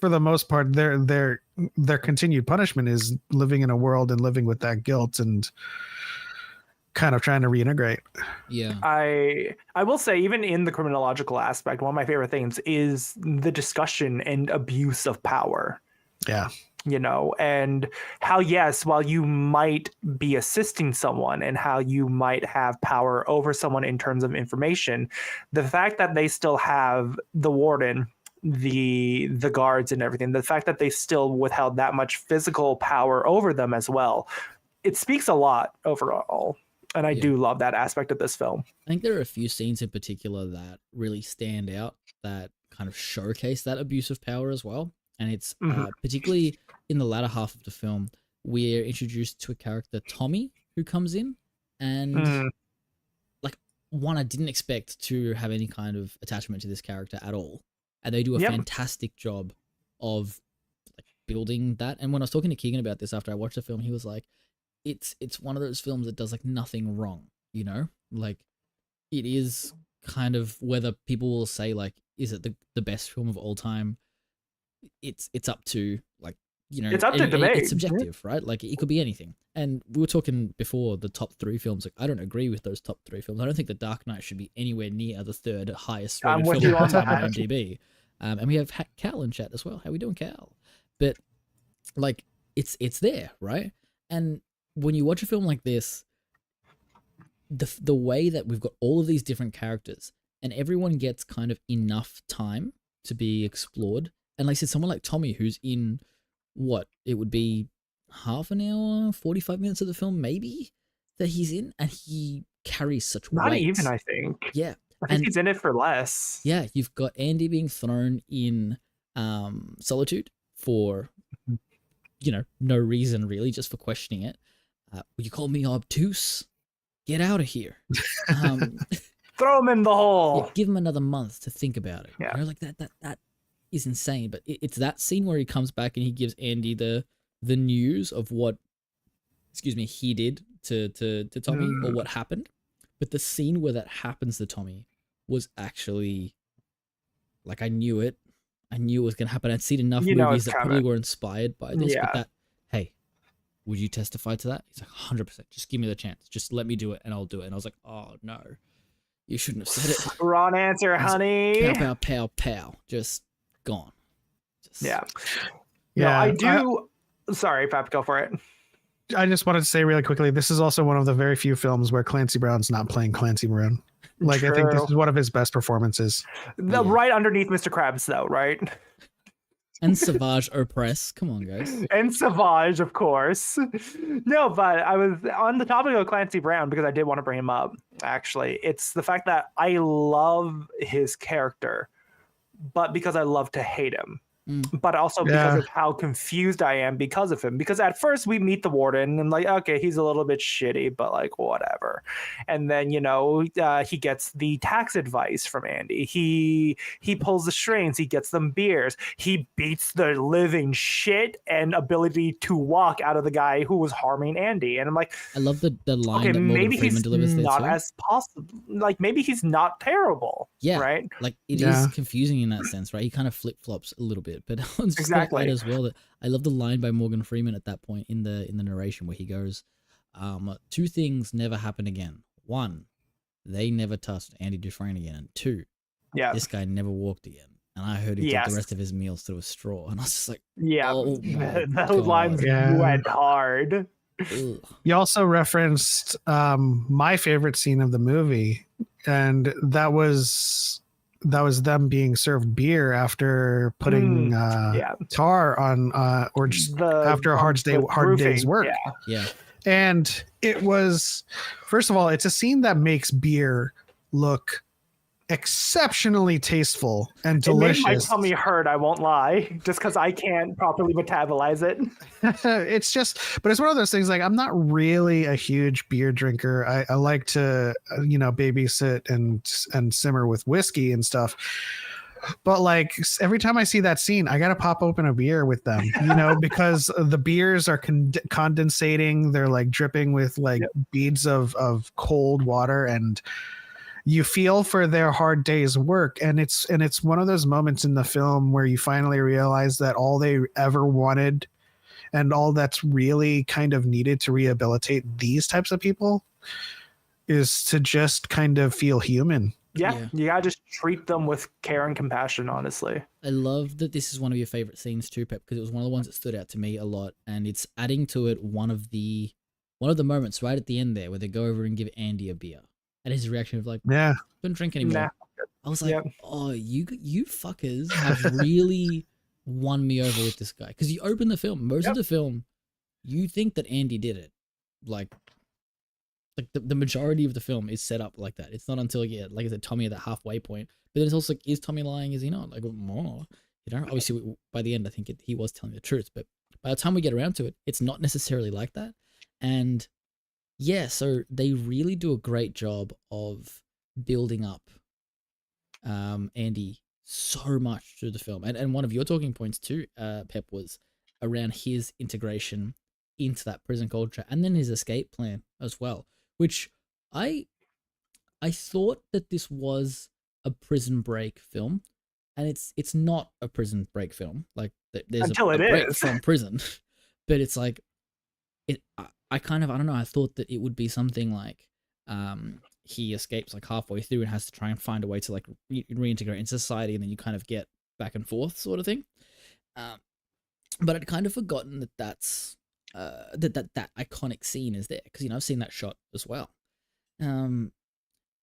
for the most part, their continued punishment is living in a world and living with that guilt and kind of trying to reintegrate. Yeah. I will say, even in the criminological aspect, one of my favorite things is the discussion and abuse of power. Yeah. You know, and how, yes, while you might be assisting someone and how you might have power over someone in terms of information, the fact that they still have the warden, the guards and everything, the fact that they still withheld that much physical power over them as well, it speaks a lot overall. And I do love that aspect of this film. I think there are a few scenes in particular that really stand out that kind of showcase that abuse of power as well. And it's particularly in the latter half of the film, we're introduced to a character, Tommy, who comes in. And like, one, I didn't expect to have any kind of attachment to this character at all. And they do a fantastic job of like building that. And when I was talking to Keegan about this after I watched the film, he was like, it's one of those films that does like nothing wrong, you know? Like, it is kind of, whether people will say like, is it the best film of all time? It's up to, like, you know, it's up to debate. It's subjective, right? Like, it could be anything. And we were talking before the top 3 films. Like, I don't agree with those top 3 films. I don't think The Dark Knight should be anywhere near the 3rd highest rated film of all time on IMDb. And we have Cal in chat as well. How we doing, Cal? But like, it's there, right? And when you watch a film like this, the way that we've got all of these different characters and everyone gets kind of enough time to be explored. And like I said, someone like Tommy, who's in what it would be half an hour, 45 minutes of the film, maybe, that he's in, and he carries such weight. Not even, I think. Yeah. I think he's in it for less. Yeah, you've got Andy being thrown in solitude for, you know, no reason really, just for questioning it. You call me obtuse? Get out of here. Throw him in the hole. Yeah, give him another month to think about it. Yeah. You know, like that is insane. But it's that scene where he comes back and he gives Andy the news of what, he did to Tommy, or what happened. But the scene where that happens to Tommy was actually, like, I knew it. I knew it was going to happen. I'd seen enough movies that probably were inspired by this. Yeah. But that, hey, would you testify to that? He's like, 100%. Just give me the chance. Just let me do it and I'll do it. And I was like, oh, no. You shouldn't have said it. Wrong answer, honey. Pow, pow, pow, pow. Just gone. Yeah. No, I do. Sorry, Pap, go for it. I just wanted to say really quickly, this is also one of the very few films where Clancy Brown's not playing Clancy Brown. Like, True. I think this is one of his best performances. Right underneath Mr. Krabs, though, right? And Savage Opress. Come on, guys. And Savage, of course. No, but I was on the topic of Clancy Brown because I did want to bring him up, actually. It's the fact that I love his character, but because I love to hate him. But also because of how confused I am because of him. Because at first we meet the warden and like, okay, he's a little bit shitty, but like whatever. And then, you know, he gets the tax advice from Andy. He pulls the strings. He gets them beers. He beats the living shit and ability to walk out of the guy who was harming Andy. And I'm like, I love the line that Morgan Freeman delivers there not too. as possible. Like maybe he's not terrible. Yeah, right. Like it is confusing in that sense, right? He kind of flip flops a little bit. But I was just gonna add as well that I love the line by Morgan Freeman at that point in the narration where he goes, 2 things never happen again. 1, they never touched Andy Dufresne again. And 2, this guy never walked again. and I heard he took Yes. the rest of his meals through a straw, and I was just like, Yeah, oh my those lines Yeah. went hard. ugh. You also referenced my favorite scene of the movie, and that was them being served beer after putting Yeah, tar on or just after a hard day's roofing, work. Yeah, And it was, first of all, it's a scene that makes beer look exceptionally tasteful and It made delicious. my tummy hurt, I won't lie, just because I can't properly metabolize it. It's just, but it's one of those things, like, I'm not really a huge beer drinker. I like to babysit and simmer with whiskey and stuff, but like every time I see that scene, I gotta pop open a beer with them, because the beers are condensating, they're like dripping with like beads of cold water, and you feel for their hard day's work. And it's one of those moments in the film where you finally realize that all they ever wanted and all that's really kind of needed to rehabilitate these types of people is to just kind of feel human. Yeah, you gotta just treat them with care and compassion, honestly. I love that this is one of your favorite scenes too, Pep, because it was one of the ones that stood out to me a lot, and it's adding to it one of the moments right at the end there where they go over and give Andy a beer, and his reaction of like, Yeah, don't drink anymore. Nah. I was like, oh, you fuckers have really won me over with this guy, because you open the film, most of the film, you think that Andy did it, like the majority of the film is set up like that. It's not until you get, like I said, Tommy at that halfway point. But then it's also like, is Tommy lying? Is he not? Like, more. Obviously, by the end, I think he was telling the truth. But by the time we get around to it, it's not necessarily like that. And yeah, so they really do a great job of building up Andy so much through the film. And one of your talking points too, Pep, was around his integration into that prison culture, and then his escape plan as well. Which I thought that this was a prison break film, and it's not a prison break film. Like there's Until a it break is. from prison, but it's like I kind of, I don't know. I thought that it would be something like he escapes like halfway through and has to try and find a way to like reintegrate in society, and then you kind of get back and forth sort of thing. But I'd kind of forgotten that that's that iconic scene is there, because I've seen that shot as well.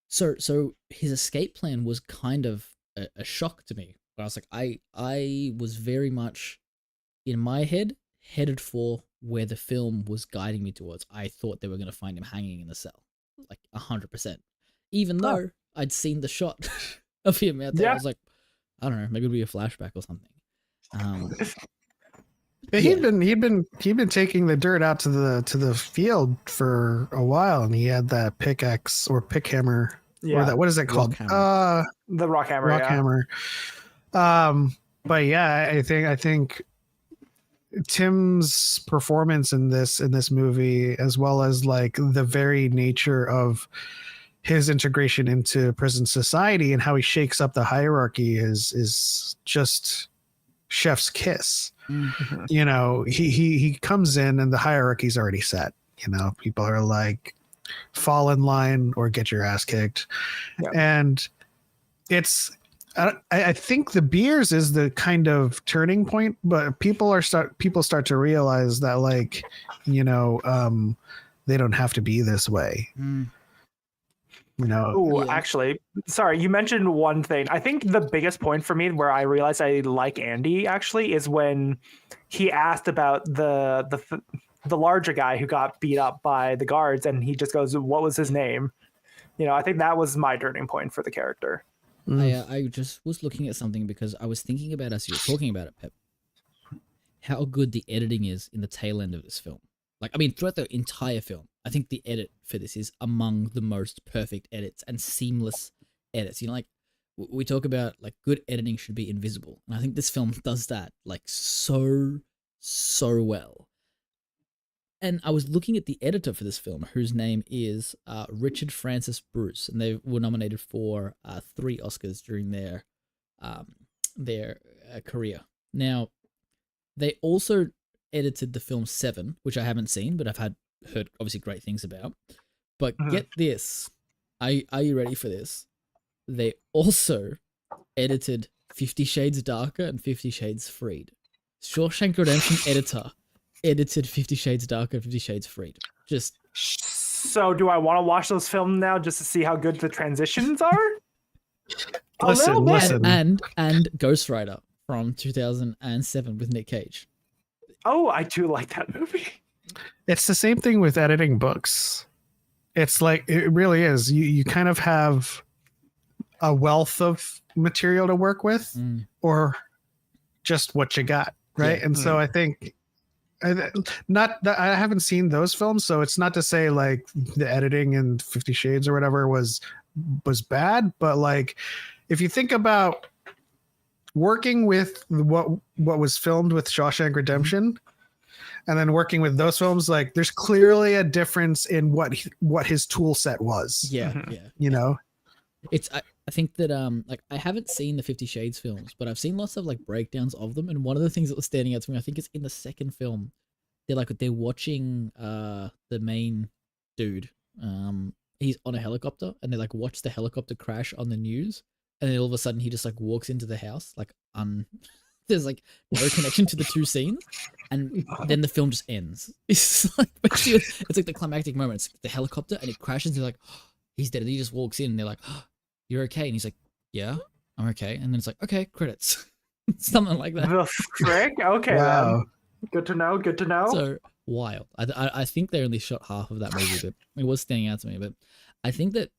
So his escape plan was kind of a shock to me. But I was like, I was very much in my head headed for where the film was guiding me towards. I thought they were going to find him hanging in the cell, like 100%. Even though I'd seen the shot of him out there, I was like, I don't know, maybe it'll be a flashback or something. But he'd been taking the dirt out to the field for a while, and he had that pickaxe or pick hammer, or that, what is that called? The rock hammer. Rock hammer. But yeah, I think Tim's performance in this movie, as well as like the very nature of his integration into prison society and how he shakes up the hierarchy, is just chef's kiss. Mm-hmm. He comes in and the hierarchy's already set. People are like, fall in line or get your ass kicked. And it's, I think the beers is the kind of turning point, but people start to realize that, like, they don't have to be this way. Actually, sorry, you mentioned one thing. I think the biggest point for me where I realized I like Andy actually is when he asked about the larger guy who got beat up by the guards, and he just goes, "What was his name?" I think that was my turning point for the character. I just was looking at something because I was thinking about, as you were talking about it, Pep, how good the editing is in the tail end of this film. Like, I mean, throughout the entire film, I think the edit for this is among the most perfect edits and seamless edits. Like, we talk about, like, good editing should be invisible. And I think this film does that, like, so well. And I was looking at the editor for this film, whose name is Richard Francis Bruce, and they were nominated for 3 Oscars during their career. Now, they also edited the film Seven, which I haven't seen, but I've heard obviously great things about. But get this, are you ready for this? They also edited 50 Shades Darker and 50 Shades Freed. Shawshank Redemption editor edited 50 Shades Darker and 50 Shades Freed. Just So do I want to watch those films now just to see how good the transitions are? Listen. And Ghost Rider from 2007 with Nick Cage. Oh, I do like that movie. It's the same thing with editing books. It's like, it really is. You kind of have a wealth of material to work with, or just what you got, right? Yeah. And so I think, not that I haven't seen those films, so it's not to say like the editing in 50 Shades or whatever was bad, but like if you think about working with what was filmed with Shawshank Redemption and then working with those films, like there's clearly a difference in what his tool set was. Yeah. You know, It's I think that like I haven't seen the 50 Shades films, but I've seen lots of like breakdowns of them, and one of the things that was standing out to me, I think it's in the second film, they're watching the main dude, he's on a helicopter, and they like watch the helicopter crash on the news, and then all of a sudden he just like walks into the house like there's like no connection to the two scenes, and then the film just ends. It's like basically, it's like the climactic moment. It's the helicopter and it crashes, and they're like, oh, he's dead. And he just walks in and they're like, oh, you're okay? And he's like, yeah, I'm okay. And then it's like, okay, credits. Something like that. The frick? Okay, wow. then. Good to know. Good to know. So wild. I think they only shot half of that movie, but it was standing out to me. But I think that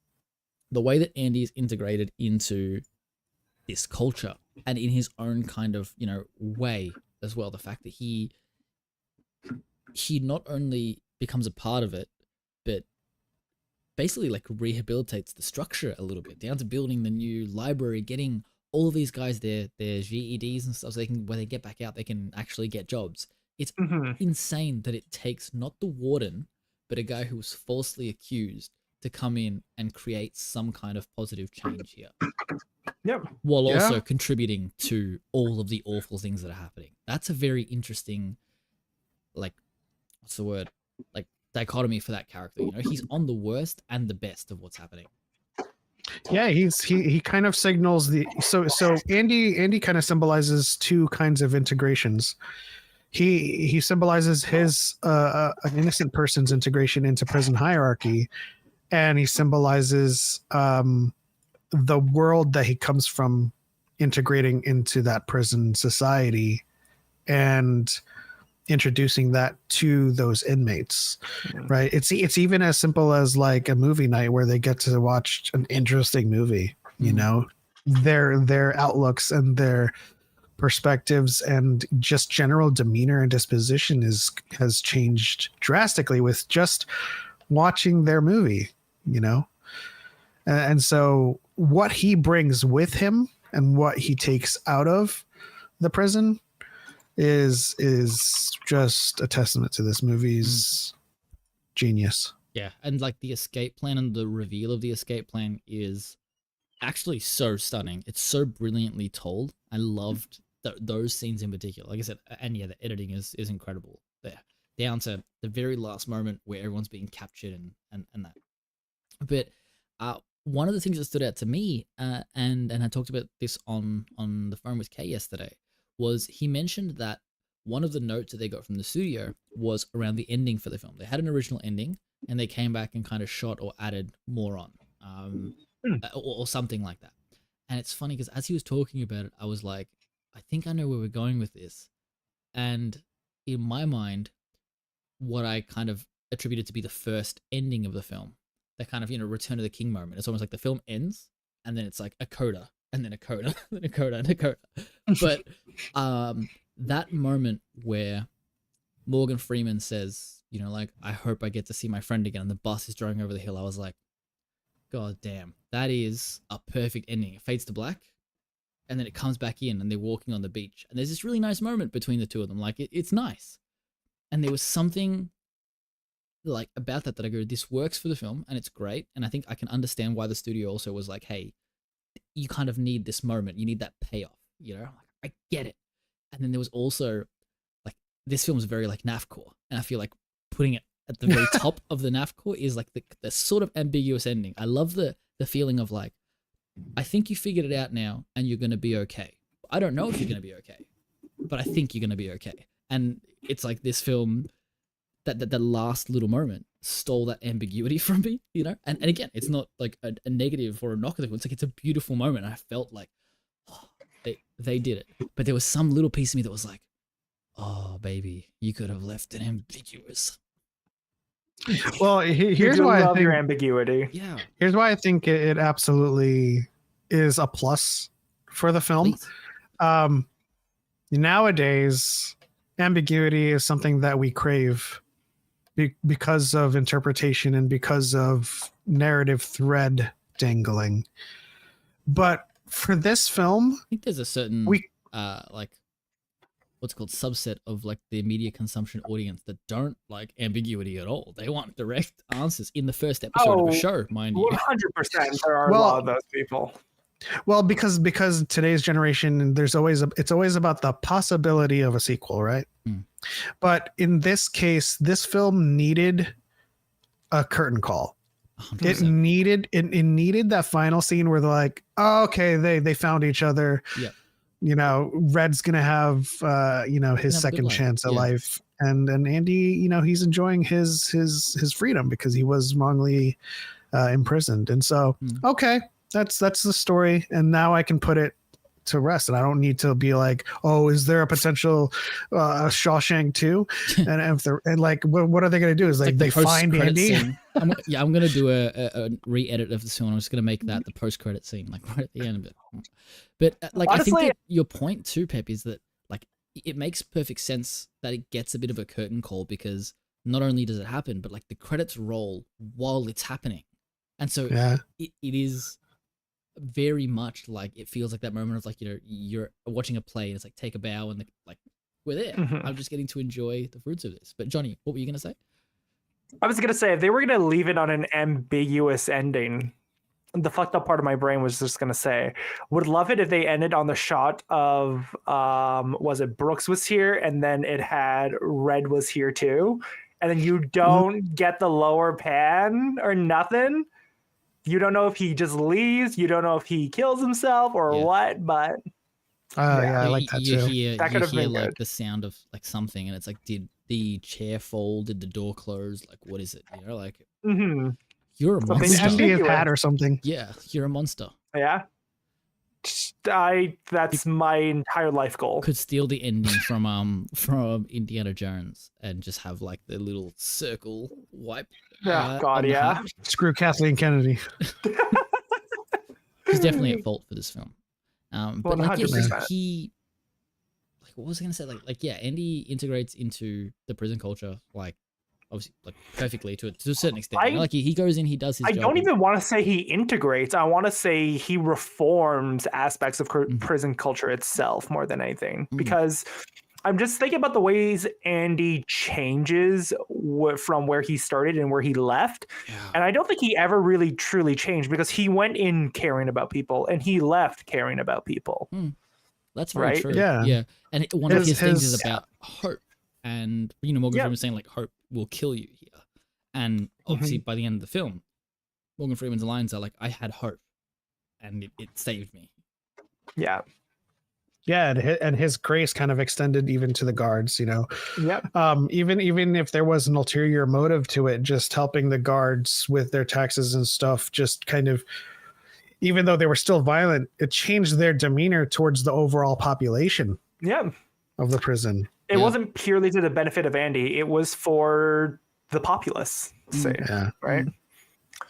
the way that Andy is integrated into this culture and in his own kind of, you know, way as well, the fact that he not only becomes a part of it, but basically like rehabilitates the structure a little bit, down to building the new library, getting all of these guys their GEDs and stuff, so they can, when they get back out, they can actually get jobs. It's insane that it takes not the warden, but a guy who was falsely accused to come in and create some kind of positive change here. Yep. While also contributing to all of the awful things that are happening. That's a very interesting, like, what's the word? Like, dichotomy for that character. You know, he's on the worst and the best of what's happening. Yeah, he kind of signals the so Andy kind of symbolizes two kinds of integrations. He symbolizes his an innocent person's integration into prison hierarchy, and he symbolizes the world that he comes from integrating into that prison society and introducing that to those inmates, right? It's even as simple as like a movie night where they get to watch an interesting movie, you know, their outlooks and their perspectives and just general demeanor and disposition has changed drastically with just watching their movie, you know? And so what he brings with him and what he takes out of the prison is just a testament to this movie's genius. Yeah, and like the escape plan and the reveal of the escape plan is actually so stunning. It's so brilliantly told. I loved those scenes in particular. Like I said, and yeah, the editing is incredible there, down to the very last moment where everyone's being captured and that. But one of the things that stood out to me, and I talked about this on the phone with Kay yesterday, was he mentioned that one of the notes that they got from the studio was around the ending for the film. They had an original ending, and they came back and kind of shot or added more on, or something like that. And it's funny because as he was talking about it, I was like, I think I know where we're going with this. And in my mind, what I kind of attributed to be the first ending of the film, that kind of, you know, Return of the King moment. It's almost like the film ends, and then it's like a coda, and then a coda, then a coda, and a coda. But that moment where Morgan Freeman says, you know, like, I hope I get to see my friend again, and the bus is driving over the hill, I was like, God damn, that is a perfect ending. It fades to black, and then it comes back in, and they're walking on the beach, and there's this really nice moment between the two of them. Like, it's nice. And there was something like about that I go, this works for the film, and it's great. And I think I can understand why the studio also was like, hey, you kind of need this moment. You need that payoff, you know? I get it. And then there was also, like, this film's very, like, NAFCOR. And I feel like putting it at the very top of the NAFCOR is, like, the sort of ambiguous ending. I love the feeling of, like, I think you figured it out now, and you're going to be okay. I don't know if you're going to be okay, but I think you're going to be okay. And it's like this film, that last little moment stole that ambiguity from me, you know? And again, it's not like a negative or a knock. It's like, it's a beautiful moment. And I felt like, oh, they did it. But there was some little piece of me that was like, oh, baby, you could have left it ambiguous. Well, here's why I think your ambiguity. Yeah. Here's why I think it absolutely is a plus for the film. Nowadays, ambiguity is something that we crave because of interpretation and because of narrative thread dangling. But for this film, I think there's a certain like what's called subset of like the media consumption audience that don't like ambiguity at all. They want direct answers in the first episode of a show, mind you. 100%. There are a lot of those people. Well, because today's generation, it's always about the possibility of a sequel, right? But in this case, this film needed a curtain call. 100%. It needed that final scene where they're like, oh, okay, they found each other. Yeah. You know, Red's gonna have his second chance at life, and Andy, he's enjoying his freedom because he was wrongly imprisoned, and so okay. That's the story, and now I can put it to rest, and I don't need to be like, oh, is there a potential Shawshank 2? And if they're like, what are they going to do? Is like they find Andy? I'm going to do a re-edit of the film. I'm just going to make that the post-credit scene, like right at the end of it. But like, honestly, I think that your point too, Pep, is that like it makes perfect sense that it gets a bit of a curtain call because not only does it happen, but like the credits roll while it's happening, and so it is very much like it feels like that moment of like, you're watching a play and it's like take a bow and like we're there. I'm just getting to enjoy the fruits of this. But Johnny, what were you gonna say? I was gonna say if they were gonna leave it on an ambiguous ending, the fucked up part of my brain was just gonna say would love it if they ended on the shot of was it Brooks was here and then it had Red was here too, and then you don't get the lower pan or nothing. You don't know if he just leaves. You don't know if he kills himself or what. But I like that too. That could have been like the sound of like something, and it's like, did the chair fall? Did the door close? Like, what is it? Like, you're a monster. Empty his hat or something. Yeah, you're a monster. Yeah, that's my entire life goal. Could steal the ending from Indiana Jones and just have like the little circle wipe. Screw Kathleen Kennedy. He's definitely at fault for this film. But like, he like, what was I gonna say? Andy integrates into the prison culture, like obviously, like perfectly to a certain extent. Like he goes in, he does his job. I don't even want to say he integrates. I want to say he reforms aspects of prison culture itself more than anything, because I'm just thinking about the ways Andy changes from where he started and where he left. Yeah. And I don't think he ever really truly changed because he went in caring about people and he left caring about people. That's very true. Yeah. Yeah. And one of his things is about hope. And, Morgan Freeman was saying like, hope will kill you here. And obviously by the end of the film, Morgan Freeman's lines are like, I had hope and it saved me. Yeah. Yeah, and his grace kind of extended even to the guards, Yep. Even if there was an ulterior motive to it, just helping the guards with their taxes and stuff, just kind of, even though they were still violent, it changed their demeanor towards the overall population. Yeah. Of the prison. It wasn't purely to the benefit of Andy; it was for the populace. Right?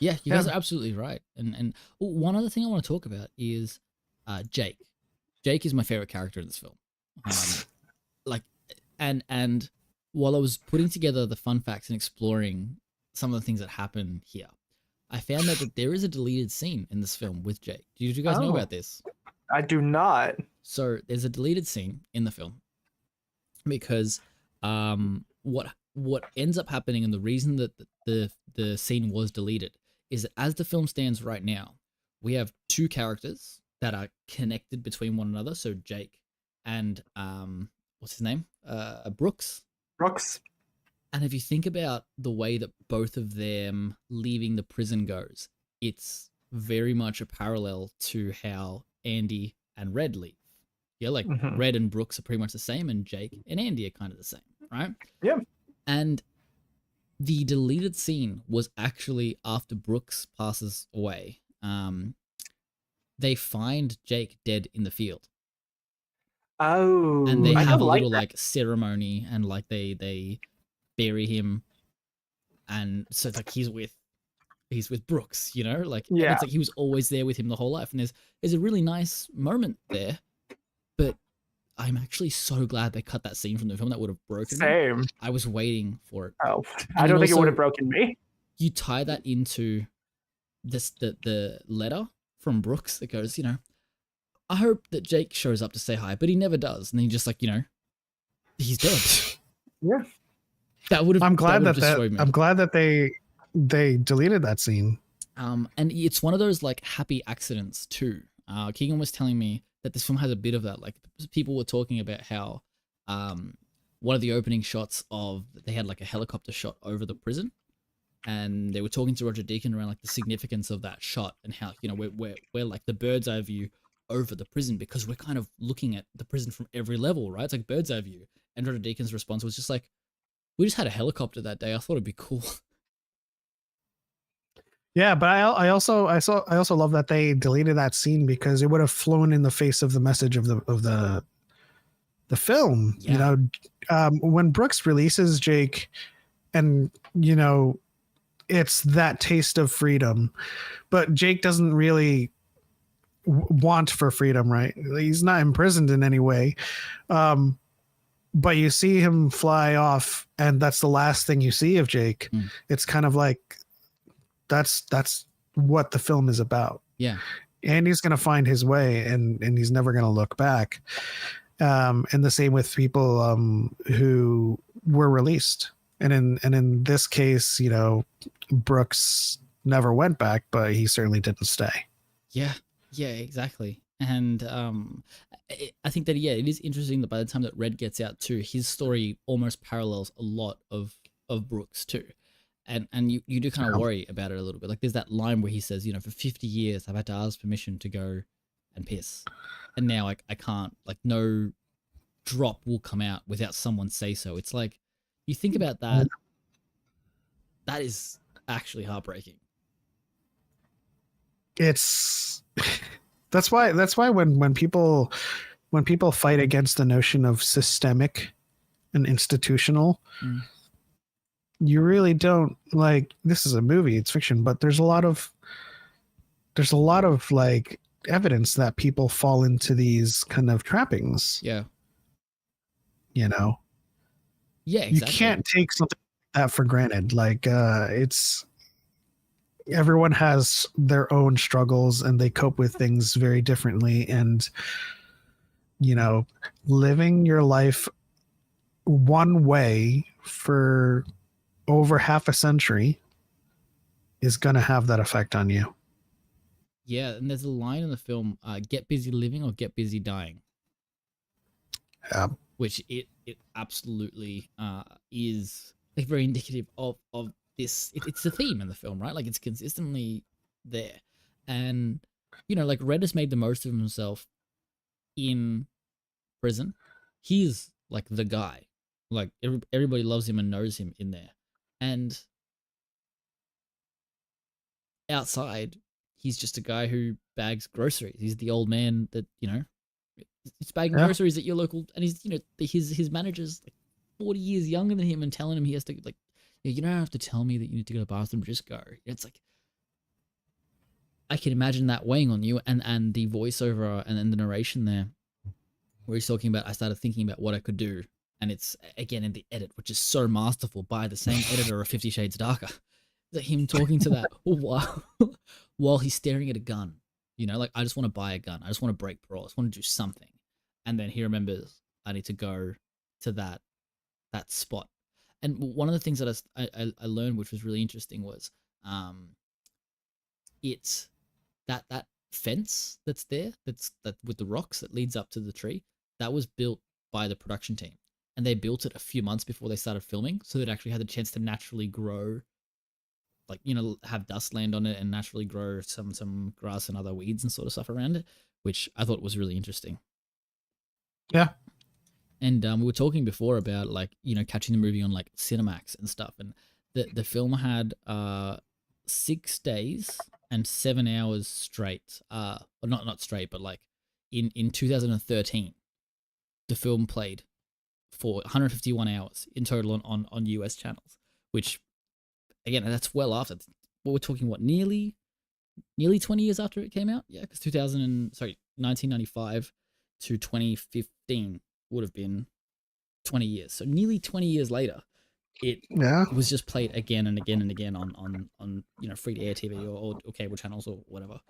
Yeah, you guys are absolutely right. And one other thing I want to talk about is Jake. Jake is my favorite character in this film. And while I was putting together the fun facts and exploring some of the things that happen here, I found out that there is a deleted scene in this film with Jake. Did you guys know about this? I do not. So there's a deleted scene in the film because what ends up happening, and the reason that the scene was deleted, is that as the film stands right now, we have two characters that are connected between one another. So Jake and what's his name? Brooks. And if you think about the way that both of them leaving the prison goes, it's very much a parallel to how Andy and Red leave. Yeah, like Red and Brooks are pretty much the same, and Jake and Andy are kind of the same, right? Yeah. And the deleted scene was actually after Brooks passes away. They find Jake dead in the field. Oh, And they I have a like little that. like ceremony, and like they bury him, and so it's like he's with Brooks, you know, like and Yeah. it's like he was always there with him the whole life, and there's a really nice moment there, but I'm actually so glad they cut that scene from the film. That would have broken me. Same. I was waiting for it. Oh, And I don't then think it would also, have broken me. You tie that into the letter from Brooks that goes, you know, I hope that Jake shows up to say hi, but he never does, and he just like, you know, he's dead. Yeah. That would have. I'm glad that destroyed me. I'm glad that they deleted that scene. And it's one of those like happy accidents too. Keegan was telling me that this film has a bit of that. Like people were talking about how one of the opening shots of they had like a helicopter shot over the prison, and they were talking to Roger Deakins around like the significance of that shot and how, you know, we're like the bird's eye view over the prison because we're kind of looking at the prison from every level, right? It's like bird's eye view. And Roger Deakins' response was just like, we just had a helicopter that day. I thought it'd be cool. Yeah, but I also love that they deleted that scene because it would have flown in the face of the message of the film. Yeah. You know, when Brooks releases Jake, and you know, it's that taste of freedom, but Jake doesn't really want for freedom, right? He's not imprisoned in any way. But you see him fly off, and that's the last thing you see of Jake. It's kind of like that's what the film is about. Yeah. Andy's going to find his way, and he's never going to look back. And the same with people who were released. And in this case, you know, Brooks never went back, but he certainly didn't stay. Yeah, exactly. And I think that, yeah, it is interesting that by the time that Red gets out too, his story almost parallels a lot of Brooks too. And you do kind of worry about it a little bit. Like there's that line where he says, you know, for 50 years I've had to ask permission to go and piss, and now I can't, like no drop will come out without someone say so. It's like, you think about that, that is actually heartbreaking. It's that's why when people fight against the notion of systemic and institutional, you really don't, like, this is a movie, it's fiction, but there's a lot of like evidence that people fall into these kind of trappings. Yeah. You know? Yeah, exactly. You can't take something like that for granted. Like it's, everyone has their own struggles and they cope with things very differently, and you know, living your life one way for over half a century is going to have that effect on you. Yeah, and there's a line in the film, get busy living or get busy dying. Yeah. Which it absolutely is like very indicative of this. It's the theme in the film, right? Like it's consistently there. And, you know, like Red has made the most of himself in prison. He's like the guy. Like everybody loves him and knows him in there. And outside, he's just a guy who bags groceries. He's the old man that, you know, he's bagging groceries at your local, and he's, you know, his manager's like 40 years younger than him and telling him he has to, like, you don't have to tell me that you need to go to the bathroom, just go. It's like, I can imagine that weighing on you, and the voiceover and then the narration there, where he's talking about, I started thinking about what I could do, and it's again in the edit, which is so masterful by the same editor of 50 Shades Darker. Like him talking to that while he's staring at a gun, you know, like, I just want to buy a gun, I just want to break parole, I just want to do something, and then he remembers, I need to go to that spot. And one of the things that I learned, which was really interesting, was it's that fence that's there, that with the rocks that leads up to the tree, that was built by the production team, and they built it a few months before they started filming, so it actually had the chance to naturally grow, like, you know, have dust land on it and naturally grow some grass and other weeds and sort of stuff around it, which I thought was really interesting. Yeah. And we were talking before about like, you know, catching the movie on like Cinemax and stuff. And the film had 6 days and 7 hours straight. Well, not straight, but like in 2013, the film played for 151 hours in total on US channels, which again, that's well after. What we're talking, what, nearly 20 years after it came out? Yeah, because 1995 to 2015 would have been 20 years. So nearly 20 years later, it was just played again and again and again on you know, free to air TV or cable channels or whatever.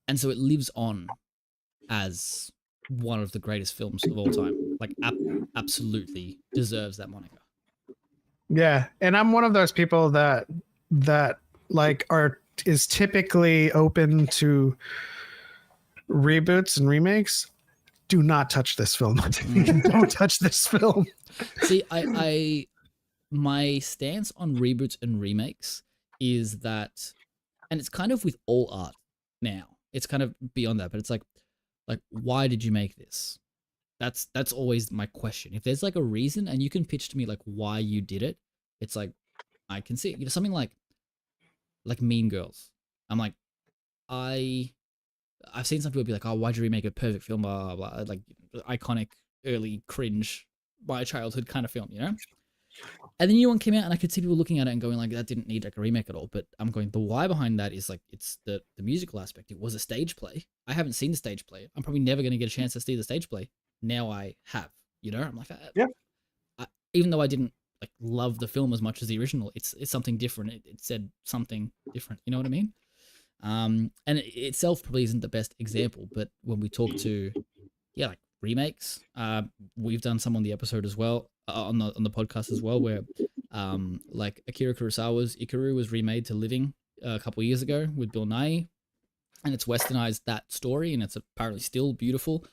And so it lives on as one of the greatest films of all time. Like absolutely deserves that moniker. Yeah, and I'm one of those people that like is typically open to reboots and remakes. Do not touch this film. Don't touch this film. See, I my stance on reboots and remakes is that, and it's kind of with all art now. It's kind of beyond that, but it's like why did you make this? That's always my question. If there's like a reason and you can pitch to me like why you did it, it's like I can see it. You know, something like Mean Girls. I'm like, I've seen some people be like, oh, why'd you remake a perfect film, blah, blah, blah, like iconic early cringe my childhood kind of film, you know? And the new one came out and I could see people looking at it and going like, that didn't need like a remake at all. But I'm going, the why behind that is like, it's the musical aspect. It was a stage play. I haven't seen the stage play. I'm probably never going to get a chance to see the stage play. Now I have, you know? I'm like, yeah. Even though I didn't like love the film as much as the original, it's something different. It said something different. You know what I mean? And it itself probably isn't the best example, but when we talk to, like remakes, we've done some on the episode as well, on the podcast as well, where like Akira Kurosawa's Ikiru was remade to living a couple years ago with Bill Nighy, and it's westernized that story, and it's apparently still beautiful,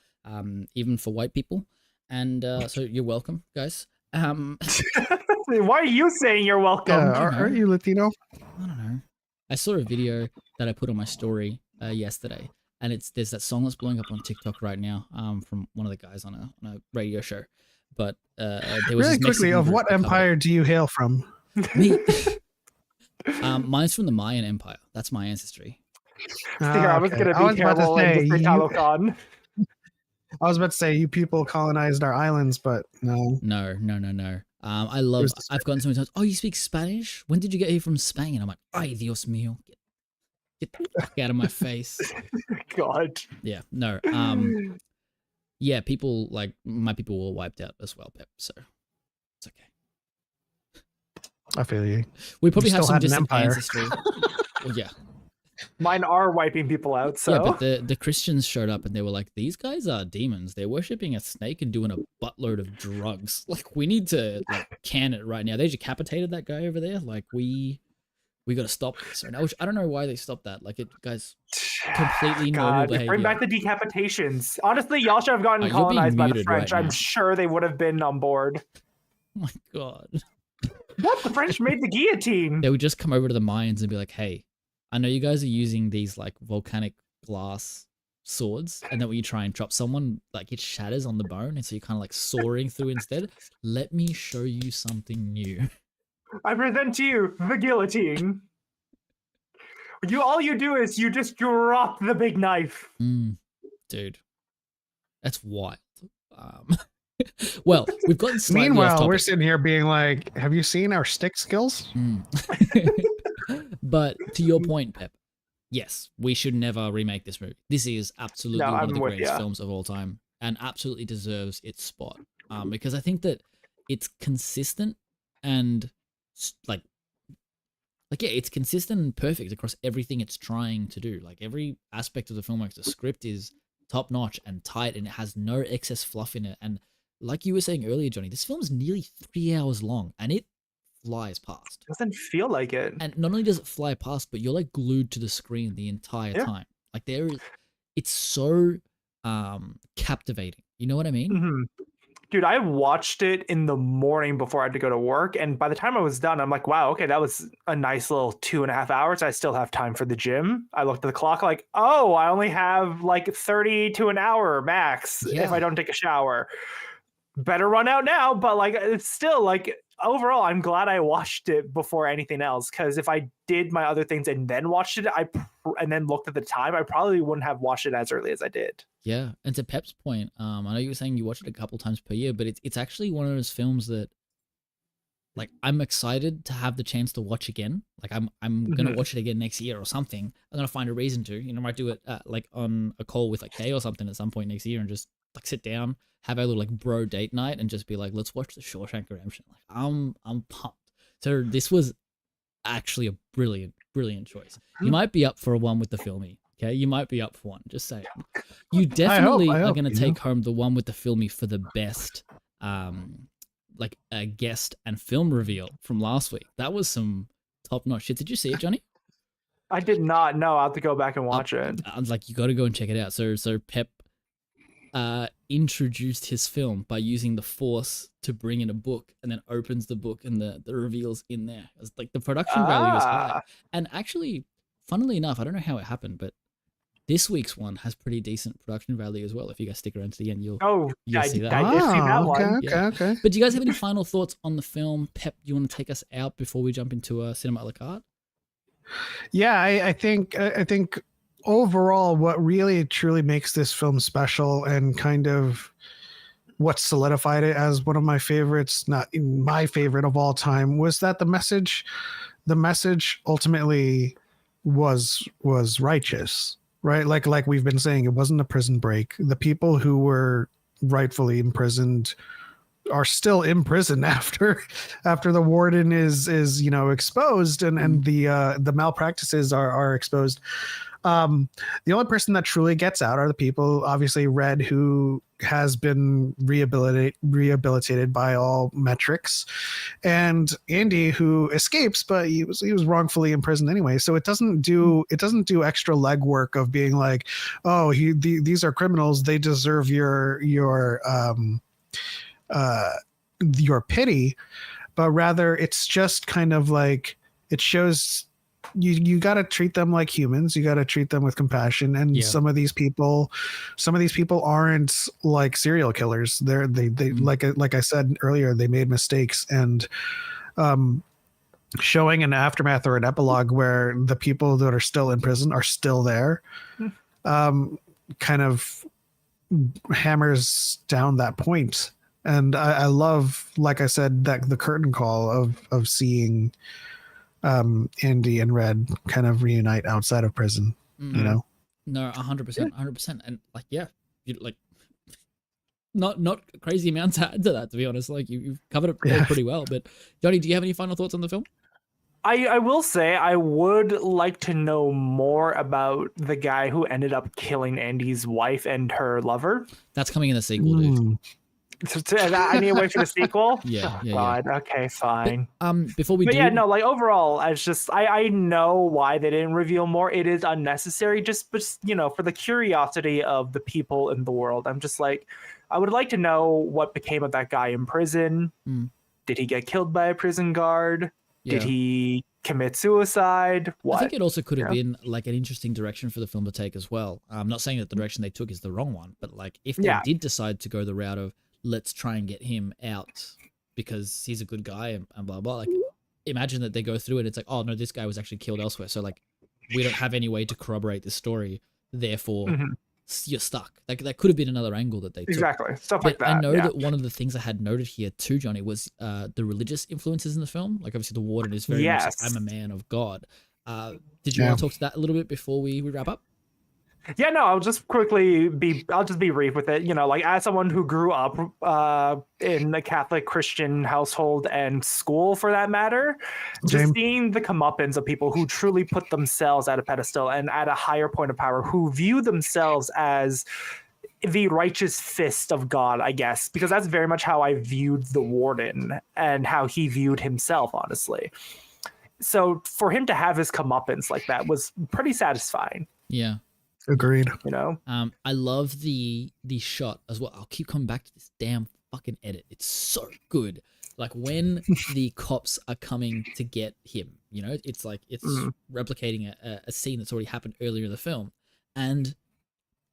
even for white people. And so you're welcome, guys. Why are you saying you're welcome? Are you Latino? I don't know. I saw a video that I put on my story yesterday, and there's that song that's blowing up on TikTok right now, from one of the guys on a radio show. But there was really quickly, of what empire do you hail from? Me. Mine's from the Mayan Empire. That's my ancestry. I was gonna be terrible and just say Talocan. I was about to say you people colonized our islands, but no. No. I've gotten so many times, oh, you speak Spanish? When did you get here from Spain? I'm like, ay, Dios mío. Get the fuck out of my face. God. Yeah, no. Yeah, people, like, my people were wiped out as well, Pep, so it's okay. I feel you. We probably have some distant ancestry. Well, yeah. Mine are wiping people out, so. Yeah, but the Christians showed up and they were like, these guys are demons. They're worshipping a snake and doing a buttload of drugs. Like, we need to like can it right now. They decapitated that guy over there. Like, we got to stop this right now. Which I don't know why they stopped that. Like, it guys completely normal behavior. Bring back the decapitations. Honestly, y'all should have gotten colonized by the French. Right, I'm sure they would have been on board. Oh my God. What? The French made the guillotine. They would just come over to the Mayans and be like, hey, I know you guys are using these like volcanic glass swords, and then when you try and chop someone, like it shatters on the bone, and so you're kind of like soaring through instead. Let me show you something new. I present to you the guillotine. All you do is you just drop the big knife. Dude, that's wild. Well, we've gotten slightly Meanwhile, off topic. we're sitting here being like, have you seen our stick skills? But to your point, Pep, yes, we should never remake this movie. This is absolutely one of the greatest films of all time, and absolutely deserves its spot. Because I think that it's consistent and like yeah, it's consistent and perfect across everything it's trying to do. Like every aspect of the film, like the script is top notch and tight, and it has no excess fluff in it. And like you were saying earlier, Johnny, this film is nearly 3 hours long, and it flies past. Doesn't feel like it. And not only does it fly past, but you're like glued to the screen the entire time. Like it's so captivating. You know what I mean? Mm-hmm. Dude, I watched it in the morning before I had to go to work. And by the time I was done, I'm like, wow, okay, that was a nice little 2.5 hours. I still have time for the gym. I looked at the clock like, oh, I only have like 30 to an hour max if I don't take a shower. Better run out now. But like, it's still like, overall, I'm glad I watched it before anything else. Because if I did my other things and then watched it, and then looked at the time, I probably wouldn't have watched it as early as I did. Yeah, and to Pep's point, I know you were saying you watch it a couple times per year, but it's actually one of those films that, like, I'm excited to have the chance to watch again. Like, I'm gonna watch it again next year or something. I'm gonna find a reason to. You know, I might do it like on a call with like Kay or something at some point next year, and just like sit down, have a little like bro date night, and just be like, let's watch the Shawshank Redemption. Like, I'm pumped. So this was actually a brilliant choice. You might be up for a one with the filmy. Okay, you might be up for one. Just saying. You definitely are going to take home the one with the filmy for the best, like a guest and film reveal from last week. That was some top notch shit. Did you see it, Johnny? I did not. No, I'll have to go back and watch it. I was like, you got to go and check it out. So Pep introduced his film by using the Force to bring in a book, and then opens the book, and the reveals in there. It was like the production value was high. And actually, funnily enough, I don't know how it happened, but this week's one has pretty decent production value as well. If you guys stick around to the end, you'll see that. I did see that one. Okay. But do you guys have any final thoughts on the film? Pep, do you want to take us out before we jump into Cinema a la carte? Yeah, I think overall, what really truly makes this film special and kind of what solidified it as one of my favorites, not my favorite of all time, was that the message ultimately was righteous. Right, like we've been saying, it wasn't a prison break. The people who were rightfully imprisoned are still in prison after the warden is exposed and the malpractices are exposed. The only person that truly gets out are the people, obviously Red, who has been rehabilitated by all metrics, and Andy, who escapes, but he was wrongfully imprisoned anyway. So it doesn't do extra legwork of being like, oh, these are criminals, they deserve your pity, but rather it's just kind of like it shows you got to treat them like humans. You got to treat them with compassion. And some of these people aren't like serial killers. They like I said earlier, they made mistakes, and showing an aftermath or an epilogue where the people that are still in prison are still there, kind of hammers down that point. And I love, like I said, that the curtain call of seeing Andy and Red kind of reunite outside of prison, you know? No, 100%. And like, not crazy amounts to add to that, to be honest. Like you've covered it all pretty well. But Johnny, do you have any final thoughts on the film? I will say I would like to know more about the guy who ended up killing Andy's wife and her lover. That's coming in the sequel, dude. I need to wait for the sequel. Yeah. Okay, fine. But, before we like overall, it's just I know why they didn't reveal more. It is unnecessary, just for the curiosity of the people in the world. I'm just like, I would like to know what became of that guy in prison. Did he get killed by a prison guard? Did he commit suicide? What? I think it also could have been like an interesting direction for the film to take as well. I'm not saying that the direction they took is the wrong one, but like if they did decide to go the route of let's try and get him out because he's a good guy and blah blah, like imagine that they go through it, it's like, oh no, this guy was actually killed elsewhere, so like we don't have any way to corroborate this story, therefore you're stuck. Like that could have been another angle that they took. Exactly, stuff like that. I know that one of the things I had noted here too, Johnny, was the religious influences in the film. Like obviously the warden is very much like, I'm a man of God. Did you want to talk to that a little bit before we wrap up? Yeah, no, I'll just be brief with it. Like as someone who grew up in a Catholic Christian household and school for that matter, just seeing the comeuppance of people who truly put themselves at a pedestal and at a higher point of power, who view themselves as the righteous fist of God, I guess, because that's very much how I viewed the warden and how he viewed himself, honestly. So for him to have his comeuppance like that was pretty satisfying. Yeah. Agreed. I love the shot as well. I'll keep coming back to this damn fucking edit. It's so good. Like when the cops are coming to get him, you know, it's like it's replicating a scene that's already happened earlier in the film. And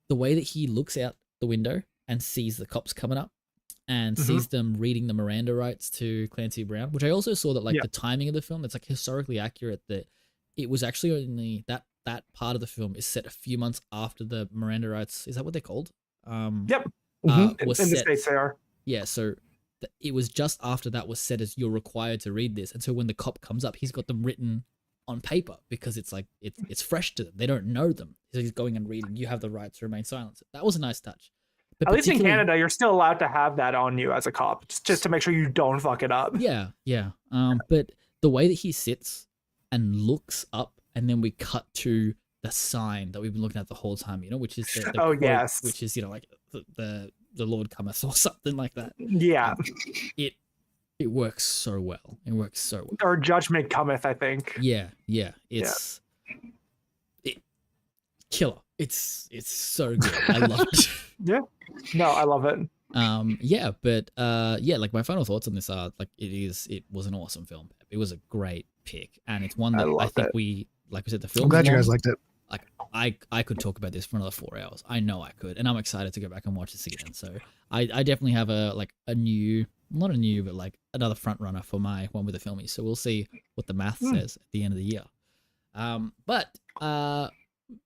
the way that he looks out the window and sees the cops coming up and sees them reading the Miranda rights to Clancy Brown, which I also saw that like the timing of the film, it's like historically accurate that it was actually only that part of the film is set a few months after the Miranda rights. Is that what they're called? Yep. Was in the set, States they are. Yeah, so it was just after that was said as you're required to read this. And so when the cop comes up, he's got them written on paper because it's like it's fresh to them. They don't know them. So he's going and reading, you have the right to remain silent. That was a nice touch. But at least in Canada, you're still allowed to have that on you as a cop, just to make sure you don't fuck it up. Yeah. But the way that he sits and looks up, and then we cut to the sign that we've been looking at the whole time, you know, which is the quote, yes, which is, you know, like the Lord cometh or something like that. Yeah, it works so well. It works so well. Or judgment cometh, I think. Yeah. It's killer. It's so good. I love it. Yeah. No, I love it. Like my final thoughts on this are like it was an awesome film. It was a great pick, and it's one that I think we, like we said, the film. I'm glad you guys liked it. Like I could talk about this for another 4 hours. I know I could, and I'm excited to go back and watch this again. So I definitely have not a new, but like another front runner for my one with the filmies. So we'll see what the math says at the end of the year.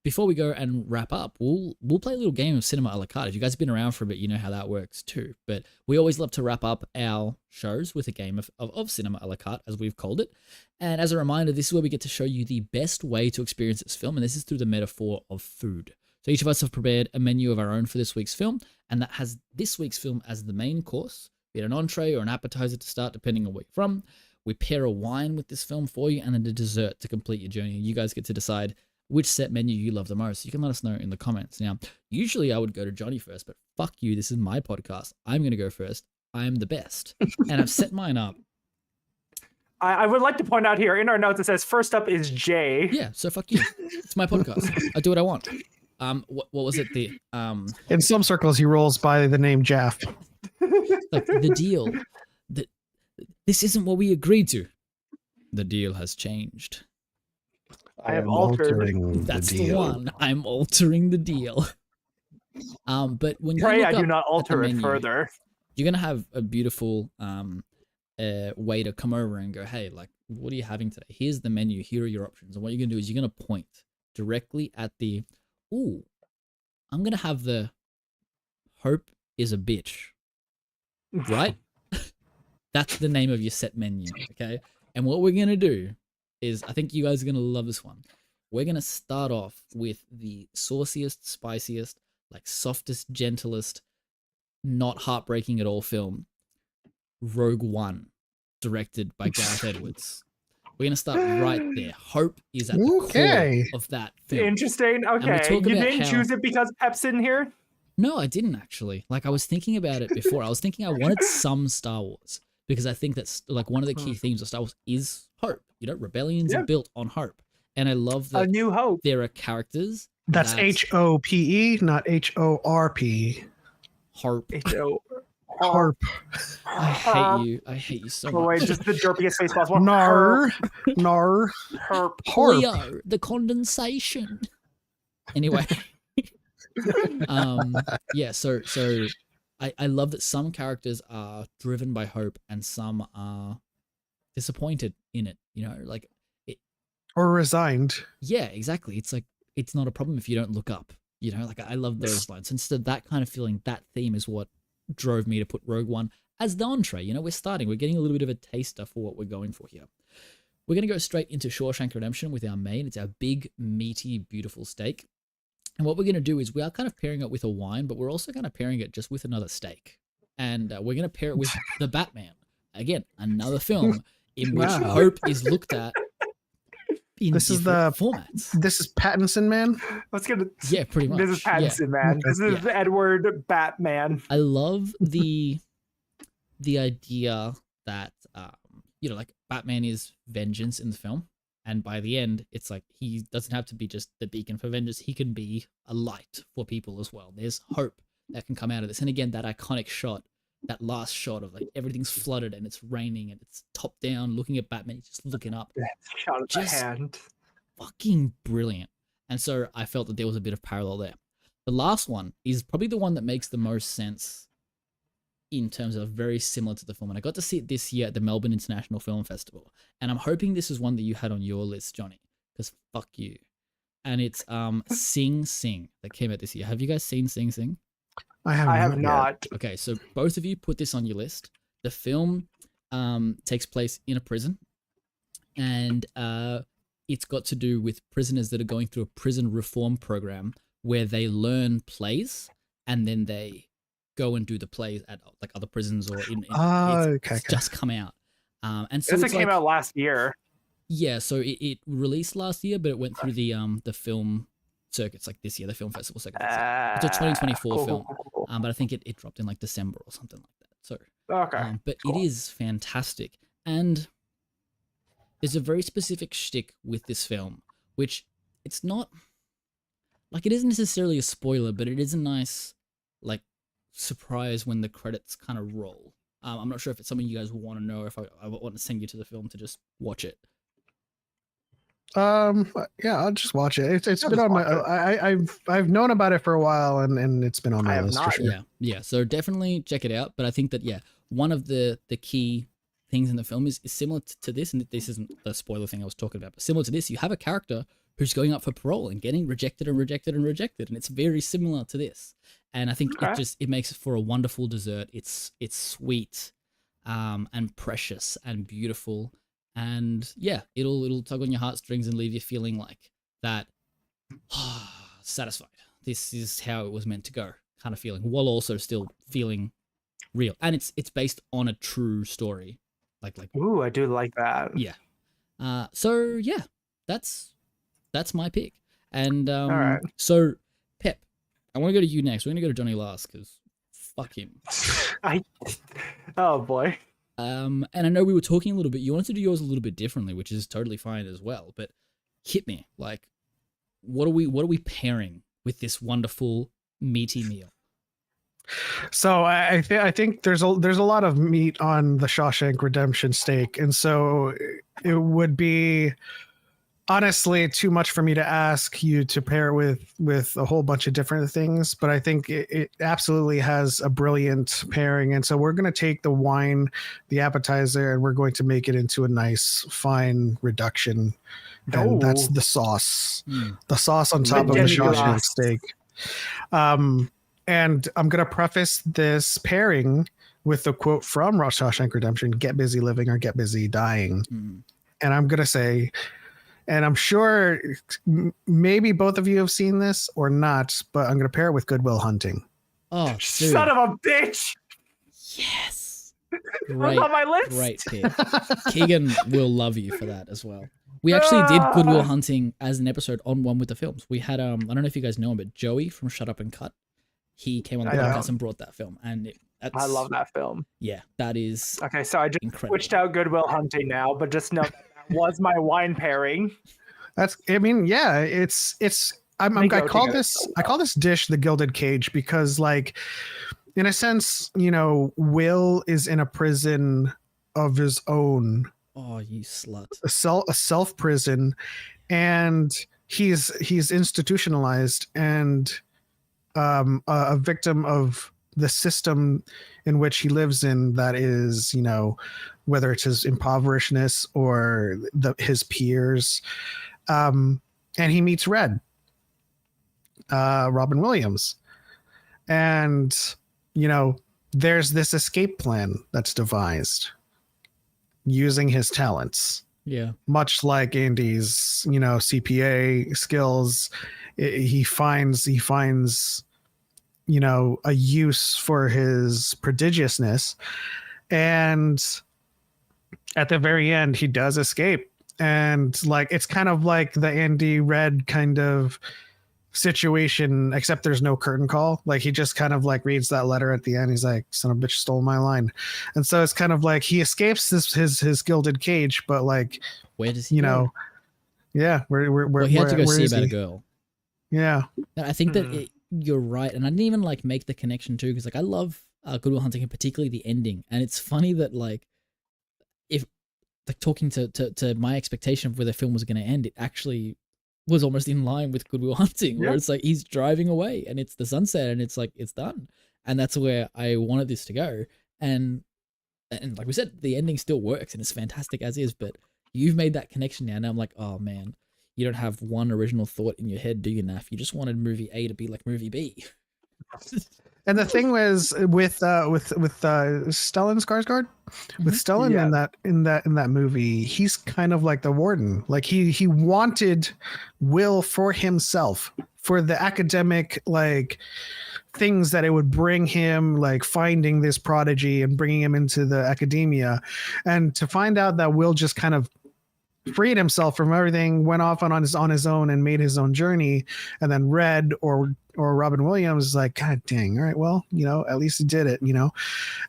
Before we go and wrap up, we'll play a little game of cinema a la carte. If you guys have been around for a bit, you know how that works too. But we always love to wrap up our shows with a game of cinema a la carte, as we've called it. And as a reminder, this is where we get to show you the best way to experience this film, and this is through the metaphor of food. So each of us have prepared a menu of our own for this week's film, and that has this week's film as the main course, be it an entree or an appetizer to start, depending on where you're from. We pair a wine with this film for you, and then a dessert to complete your journey. You guys get to decide which set menu you love the most. You can let us know in the comments. Now, usually I would go to Johnny first, but fuck you, this is my podcast. I'm going to go first. I'm the best. And I've set mine up. I would like to point out here, in our notes, it says, first up is Jay. Yeah, so fuck you. It's my podcast. I do what I want. What was it? In some circles, he rolls by the name Jaff. Like, the deal. This isn't what we agreed to. The deal has changed. I have altered. That's the one. I'm altering the deal. But when you Pray look I up do not alter at the it menu, further. you're gonna have a beautiful way to come over and go, hey, like, what are you having today? Here's the menu. Here are your options. And what you're gonna do is you're gonna point directly at the. Ooh, I'm gonna have the. Hope is a bitch. Right? That's the name of your set menu. Okay. And what we're gonna do is, I think you guys are going to love this one. We're going to start off with the sauciest, spiciest, like softest, gentlest, not heartbreaking at all film, Rogue One, directed by Gareth Edwards. We're going to start right there. Hope is at the core of that film. Interesting. Okay. You didn't choose it because Pep's in here? No, I didn't actually. Like, I was thinking about it before. I was thinking I wanted some Star Wars, because I think that's like one of the key themes of Star Wars is hope. You know, rebellions are built on hope. And I love that A New Hope. There are characters. That's HOPE, not HORP. Harp. Harp. I hate you so much. Wait, just the derpiest face possible. Nar. Herp. Leo, the condensation. Anyway. So I love that some characters are driven by hope and some are disappointed in it, you know, like it, or resigned. Yeah, exactly. It's like, it's not a problem if you don't look up, you know, like I love those lines. Instead, that kind of feeling, that theme is what drove me to put Rogue One as the entree. You know, we're getting a little bit of a taster for what we're going for here. We're going to go straight into Shawshank Redemption with our main. It's our big, meaty, beautiful steak. And what we're going to do is we are kind of pairing it with a wine, but we're also kind of pairing it just with another steak. And we're going to pair it with The Batman. Again, another film in which hope is looked at in different formats. This is Pattinson Man? Yeah, pretty much. This is Pattinson Man. This is Edward Batman. I love the idea that, you know, like Batman is vengeance in the film. And by the end, it's like he doesn't have to be just the beacon for vengeance. He can be a light for people as well. There's hope that can come out of this. And again, that iconic shot that last shot of like everything's flooded and it's raining and it's top down looking at Batman, he's just looking up. Shot of the Just hand. fucking brilliant. And so I felt that there was a bit of parallel there. The last one is probably the one that makes the most sense in terms of very similar to the film. And I got to see it this year at the Melbourne International Film Festival. And I'm hoping this is one that you had on your list, Johnny, because fuck you. And it's Sing Sing that came out this year. Have you guys seen Sing Sing? I have not. Okay, so both of you put this on your list. The film takes place in a prison, and it's got to do with prisoners that are going through a prison reform program where they learn plays and then they go and do the plays at like other prisons or in it's just come out. And so this came out last year. Yeah, so it released last year, but it went through the film circuits like this year, the film festival circuit. It's a 2024 film, but I think it dropped in like December or something like that. So but cool. It is fantastic, and there's a very specific shtick with this film, which it's not like it isn't necessarily a spoiler, but it is a nice like surprise when the credits kind of roll. I'm not sure if it's something you guys want to know, or if I want to send you to the film to just watch it. Yeah, I'll just watch it. It's been on my I've known about it for a while, and it's been on my list for sure. Yeah. So definitely check it out. But I think that one of the key things in the film is similar to this, and this isn't the spoiler thing I was talking about, but similar to this, you have a character who's going up for parole and getting rejected and rejected and rejected, and it's very similar to this. And I think it makes it for a wonderful dessert. It's sweet, and precious and beautiful. And yeah, it'll tug on your heartstrings and leave you feeling like that, satisfied. This is how it was meant to go, kind of feeling, while also still feeling real. And it's based on a true story, like. Ooh, I do like that. Yeah. So yeah, that's my pick. And all right. So Pep, I want to go to you next. We're gonna go to Johnny last because fuck him. Oh boy. And I know we were talking a little bit. You wanted to do yours a little bit differently, which is totally fine as well. But hit me, like, what are we pairing with this wonderful meaty meal? So I think there's a lot of meat on the Shawshank Redemption steak, and so it would be honestly too much for me to ask you to pair with a whole bunch of different things, but I think it absolutely has a brilliant pairing. And so we're going to take the wine, the appetizer, and we're going to make it into a nice fine reduction. And that's the sauce, the sauce on top of the Shawshank steak. And I'm going to preface this pairing with the quote from Shawshank Redemption, "Get busy living or get busy dying." And I'm going to say, and I'm sure maybe both of you have seen this or not, but I'm going to pair it with Good Will Hunting. Oh, dude. Son of a bitch! Yes. Great, on my list. Great pick. Keegan will love you for that as well. We actually did Good Will Hunting as an episode on One with the Films. We had, I don't know if you guys know him, but Joey from Shut Up and Cut, he came on the podcast and brought that film. And I love that film. Yeah, that is okay. So I just incredible. Switched out Good Will Hunting now, but just know that was my wine pairing. I call this dish the Gilded Cage because, like, in a sense, Will is in a prison of his own. Oh, you slut! A self prison, and he's institutionalized and a victim of the system in which he lives in. That is, whether it's his impoverishedness or his peers. And he meets Red, Robin Williams. And, there's this escape plan that's devised using his talents. Yeah. Much like Andy's, CPA skills, he finds, a use for his prodigiousness. And at the very end, he does escape. And like, it's kind of like the Andy Red kind of situation, except there's no curtain call. Like, he just kind of like reads that letter at the end. He's like, "Son of a bitch stole my line." And so it's kind of like he escapes his gilded cage, but like, where does he go? Yeah, where he had to go see about a girl. Yeah. I think that you're right. And I didn't even like make the connection too, because like I love Good Will Hunting, and particularly the ending. And it's funny that like if like talking to my expectation of where the film was going to end, it actually was almost in line with Good Will Hunting, where it's like he's driving away and it's the sunset and it's like it's done, and that's where I wanted this to go. And like we said, the ending still works and it's fantastic as is, but you've made that connection now. Now I'm like, oh man, you don't have one original thought in your head, do you, Naf? You just wanted movie A to be like movie B. And the thing was with Stellan Skarsgård, with Stellan in that movie, he's kind of like the warden. Like he wanted Will for himself, for the academic like things that it would bring him, like finding this prodigy and bringing him into the academia, and to find out that Will just kind of freed himself from everything, went off on his own and made his own journey, and then Red or Robin Williams is like, God dang, all right, well, at least he did it,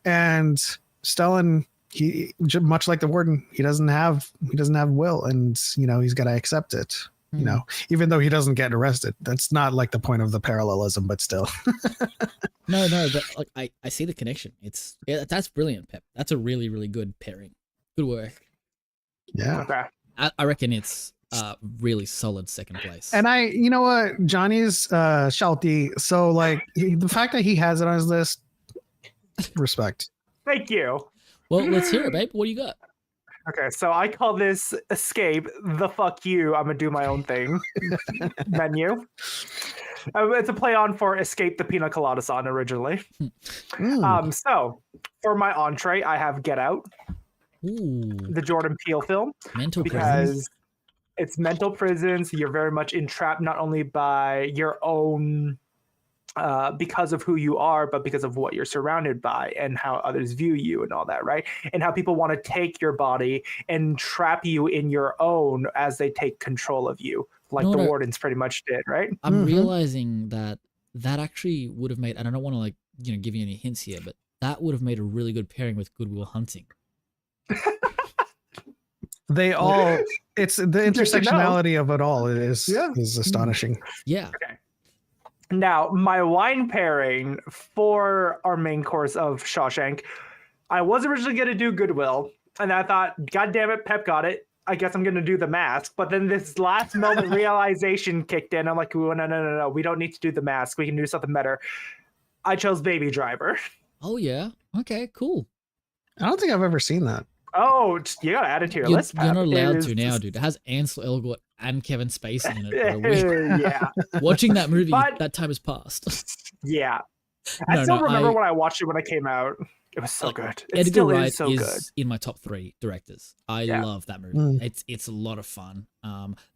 and Stellan, he much like the warden, he doesn't have Will, and he's got to accept it. Even though he doesn't get arrested. That's not like the point of the parallelism, but still. No, but like I see the connection. That's brilliant, Pep. That's a really, really good pairing. Good work. Yeah. Okay. I reckon it's really solid second place. And you know what, Johnny's shouty. So like the fact that he has it on his list, respect. Thank you. Well, let's hear it, babe. What do you got? Okay, so I call this Escape the fuck you, I'm gonna do my own thing menu. It's a play on for Escape the Pina Colada Song originally. So for my entree, I have Get Out. Ooh. The Jordan Peele film. Mental because prisons. It's mental prisons. You're very much entrapped not only by your own because of who you are, but because of what you're surrounded by and how others view you and all that, right? And how people want to take your body and trap you in your own as they take control of you, like the wardens pretty much did, right? I'm realizing that actually would have made, and I don't want to like give you any hints here, but that would have made a really good pairing with Good Will Hunting. They all, it's the intersectionality of it all is astonishing. Yeah. Okay. Now, my wine pairing for our main course of Shawshank, I was originally going to do Goodwill, and I thought, God damn it, Pep got it. I guess I'm going to do The Mask. But then this last moment realization kicked in. I'm like, no. We don't need to do The Mask. We can do something better. I chose Baby Driver. Oh, yeah. Okay, cool. I don't think I've ever seen that. Oh, you got to add it to your list, Pep. You're not allowed to now, dude. It has Ansel Elgort and Kevin Spacey in it. Yeah. Watching that movie, that time has passed. Yeah. I still remember when I watched it when it came out. It was so good. It Edgar still Wright is so good. in my top 3 directors. I love that movie. It's a lot of fun.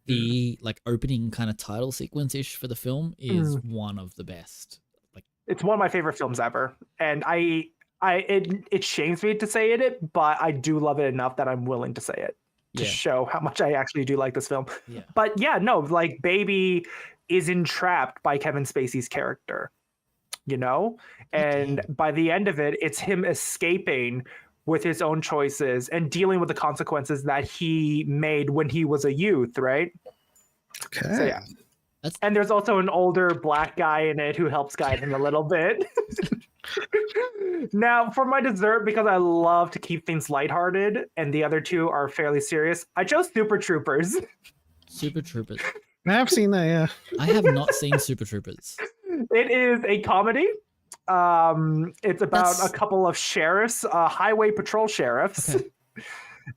The like opening kind of title sequence ish for the film is one of the best. Like, it's one of my favorite films ever, and it shames me to say it, but I do love it enough that I'm willing to say it to show how much I actually do like this film. Yeah. But yeah, no, like Baby is entrapped by Kevin Spacey's character, and by the end of it, it's him escaping with his own choices and dealing with the consequences that he made when he was a youth, right? Okay. So, yeah. And there's also an older black guy in it who helps guide him a little bit. Now, for my dessert, because I love to keep things lighthearted, and the other two are fairly serious, I chose Super Troopers. Super Troopers. I've seen that, yeah. I have not seen Super Troopers. It is a comedy. It's about a couple of sheriffs, highway patrol sheriffs. Okay.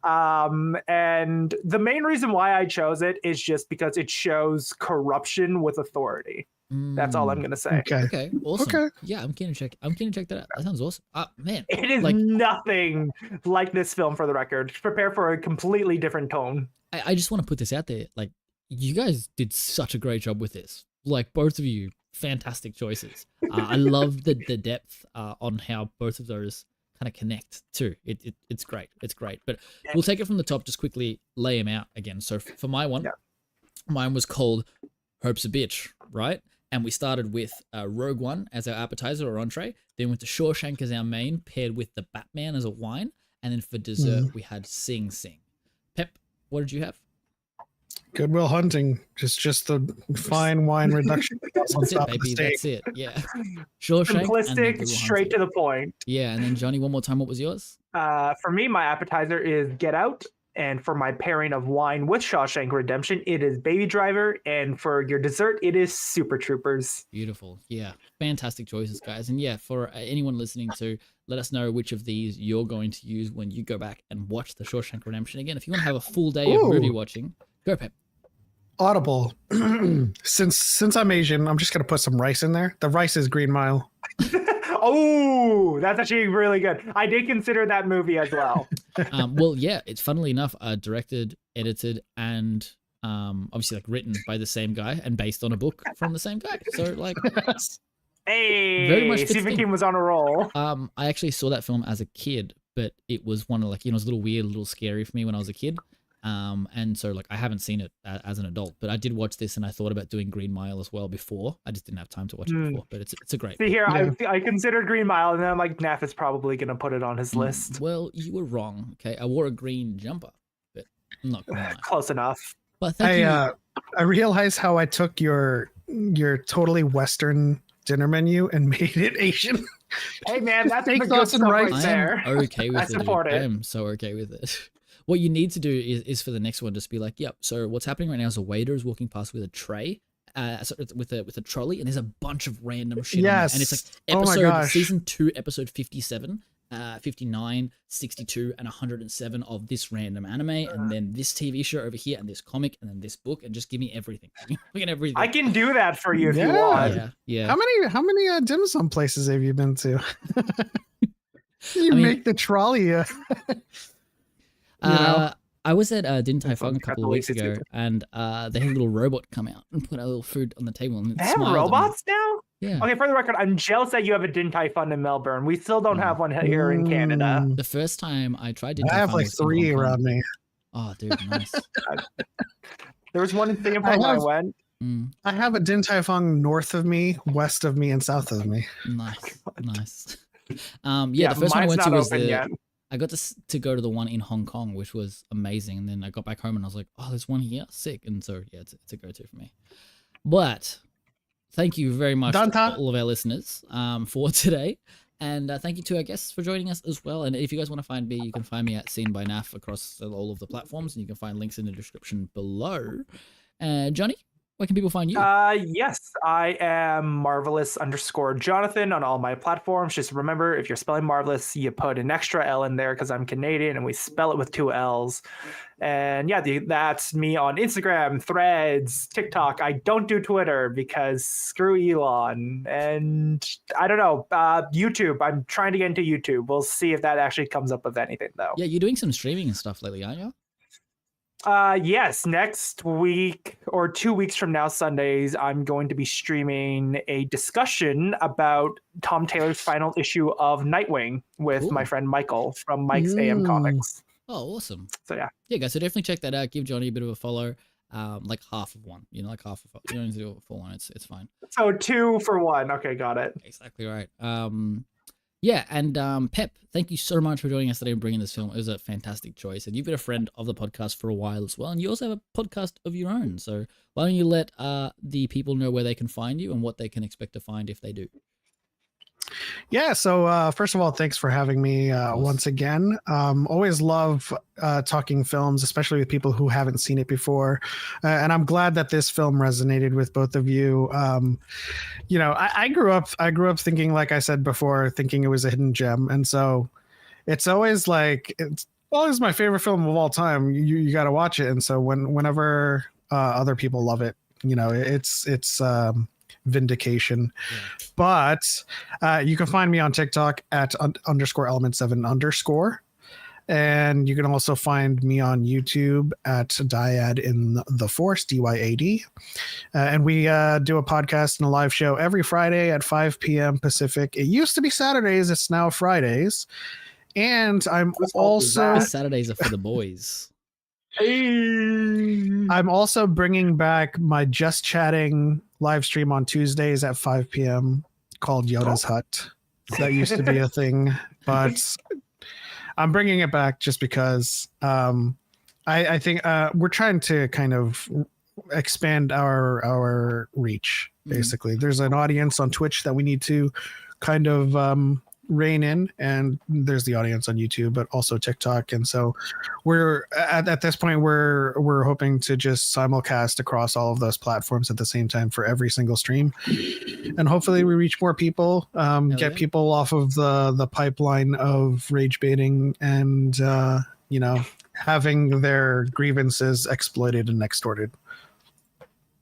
And the main reason why I chose it is just because it shows corruption with authority. That's all I'm gonna say. Okay, awesome. Okay. Yeah, I'm keen to check that out. That sounds awesome. Man, it is nothing like this film, for the record. Prepare for a completely different tone. I just want to put this out there. Like, you guys did such a great job with this. Like, both of you, fantastic choices. I love the depth on how both of those kind of connect too. It's great. It's great. But we'll take it from the top. Just quickly lay them out again. So for my one, mine was called Hope's a Bitch, right? And we started with Rogue One as our appetizer or entree. Then went to Shawshank as our main, paired with the Batman as a wine. And then for dessert, we had Sing Sing. Pep, what did you have? Goodwill Hunting, just the fine wine reduction. That's it, baby. That's it. Yeah. Shawshank. Simplistic, straight to the point. Yeah, and then Johnny, one more time, what was yours? For me, my appetizer is Get Out. And for my pairing of wine with Shawshank Redemption, it is Baby Driver. And for your dessert, it is Super Troopers. Beautiful. Yeah. Fantastic choices, guys. And yeah, for anyone listening to, let us know which of these you're going to use when you go back and watch the Shawshank Redemption again. If you want to have a full day of movie watching, go, Pep. Audible. Since I'm Asian, I'm just going to put some rice in there. The rice is Green Mile. Oh, that's actually really good. I did consider that movie as well. Well, yeah, it's funnily enough directed, edited, and obviously like written by the same guy and based on a book from the same guy. So like, hey, very much Stephen King was on a roll. I actually saw that film as a kid, but it was one of like, it was a little weird, a little scary for me when I was a kid. And so like I haven't seen it as an adult, but I did watch this and I thought about doing Green Mile as well before. I just didn't have time to watch it before, but it's a great. See here, I considered Green Mile, and then I'm like, Naff is probably gonna put it on his list. Well, you were wrong. Okay, I wore a green jumper, but I'm not gonna lie. Close enough. But thank you. I realized how I took your totally Western dinner menu and made it Asian. Hey man, that's Steak, the good sauce, and stuff rice. right there. I'm okay with I it. support Dude. it. I am so okay with it. What you need to do is for the next one, just be like, yep. So what's happening right now is a waiter is walking past with a tray, with a trolley, and there's a bunch of random shit. Yes. On it. And it's Oh like season 2, episode 57, 59, 62, and 107 of this random anime, and then this TV show over here, and this comic, and then this book, and just give me everything. Everything. I can do that for you if you want. Yeah. How many dim sum places have you been to? Make the trolley. I was at Din Tai Fung a couple of weeks ago, and they had a little robot come out and put a little food on the table. And they have robots now? Yeah. Okay, for the record, I'm jealous that you have a Din Tai Fung in Melbourne. We still don't have one here in Canada. The first time I tried Din Tai Fung, I have like 3 around me. Oh, dude, nice. There was one in Singapore when I went. I have a Din Tai Fung north of me, west of me, and south of me. Nice. The first one I went to was I got to go to the one in Hong Kong, which was amazing. And then I got back home and I was like, oh, there's one here, sick. And so yeah, it's a go-to for me. But thank you very much to all of our listeners for today. And thank you to our guests for joining us as well. And if you guys want to find me, you can find me at Seen by Naff across all of the platforms. And you can find links in the description below. Johnny, where can people find you? Yes, I am marvelous_Jonathan on all my platforms. Just remember, if you're spelling marvelous, you put an extra L in there because I'm Canadian and we spell it with 2 L's. And yeah, that's me on Instagram, Threads, TikTok. I don't do Twitter because screw Elon. And I don't know, YouTube. I'm trying to get into YouTube. We'll see if that actually comes up with anything, though. Yeah, you're doing some streaming and stuff lately, aren't you? Yes, next week or 2 weeks from now, Sundays, I'm going to be streaming a discussion about Tom Taylor's final issue of Nightwing with my friend Michael from Mike's AM Comics. Oh, awesome. So yeah, guys, so definitely check that out. Give Johnny a bit of a follow. Like half of one, like half of you don't need to do a full one. It's fine. So 2 for 1. Okay, got it. Exactly right. Yeah, and Pep, thank you so much for joining us today and bringing this film. It was a fantastic choice, and you've been a friend of the podcast for a while as well, and you also have a podcast of your own. So why don't you let the people know where they can find you and what they can expect to find if they do? Yeah, so first of all, thanks for having me once again. Always love talking films, especially with people who haven't seen it before. And I'm glad that this film resonated with both of you. I grew up thinking, like I said before, thinking it was a hidden gem. And so it's always my favorite film of all time. You got to watch it. And so whenever other people love it, it's vindication. But you can find me on TikTok at _element7_, and you can also find me on YouTube at Dyad in the Force, DYAD. And we do a podcast and a live show every Friday at 5 p.m. Pacific. It used to be Saturdays, it's now Fridays. And I'm also Saturdays are for the boys. I'm also bringing back my Just Chatting live stream on Tuesdays at 5 p.m. called Yoda's Hut. That used to be a thing, but I'm bringing it back just because I think we're trying to kind of expand our reach. Basically, there's an audience on Twitch that we need to kind of rein in, and there's the audience on YouTube, but also TikTok. And so we're at this point we're hoping to just simulcast across all of those platforms at the same time for every single stream, and hopefully we reach more people, get people off of the pipeline of rage baiting and having their grievances exploited and extorted.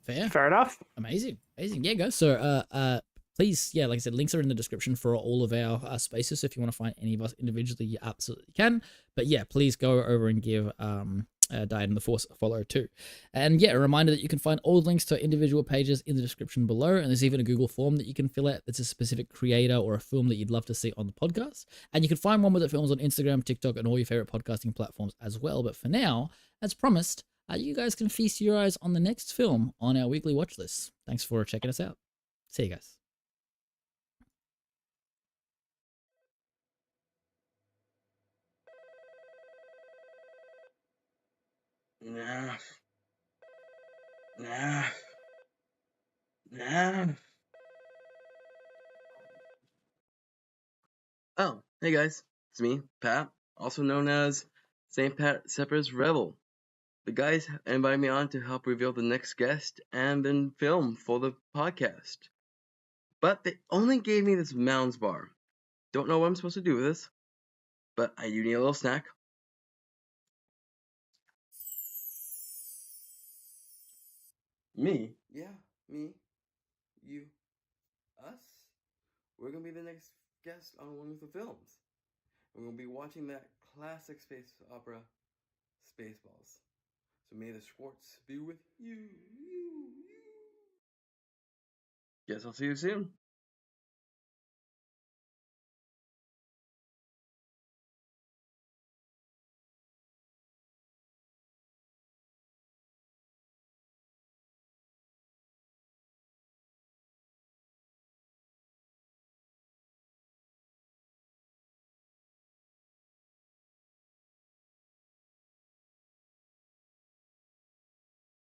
Fair enough. Amazing. Yeah, guys. So please, yeah, like I said, links are in the description for all of our spaces. So if you want to find any of us individually, you absolutely can. But yeah, please go over and give Died in the Force a follow too. And yeah, a reminder that you can find all the links to individual pages in the description below. And there's even a Google form that you can fill out that's a specific creator or a film that you'd love to see on the podcast. And you can find one with the films on Instagram, TikTok, and all your favorite podcasting platforms as well. But for now, as promised, you guys can feast your eyes on the next film on our weekly watch list. Thanks for checking us out. See you guys. Nah. Oh, hey guys, it's me, Pat, also known as St. Pat Sepper's Rebel. The guys invited me on to help reveal the next guest and then film for the podcast. But they only gave me this Mounds bar. Don't know what I'm supposed to do with this, but I do need a little snack. Me? Yeah, me. You. Us? We're gonna be the next guest on one of the films. We're gonna be watching that classic space opera, Spaceballs. So may the Schwartz be with you. Guess I'll see you soon.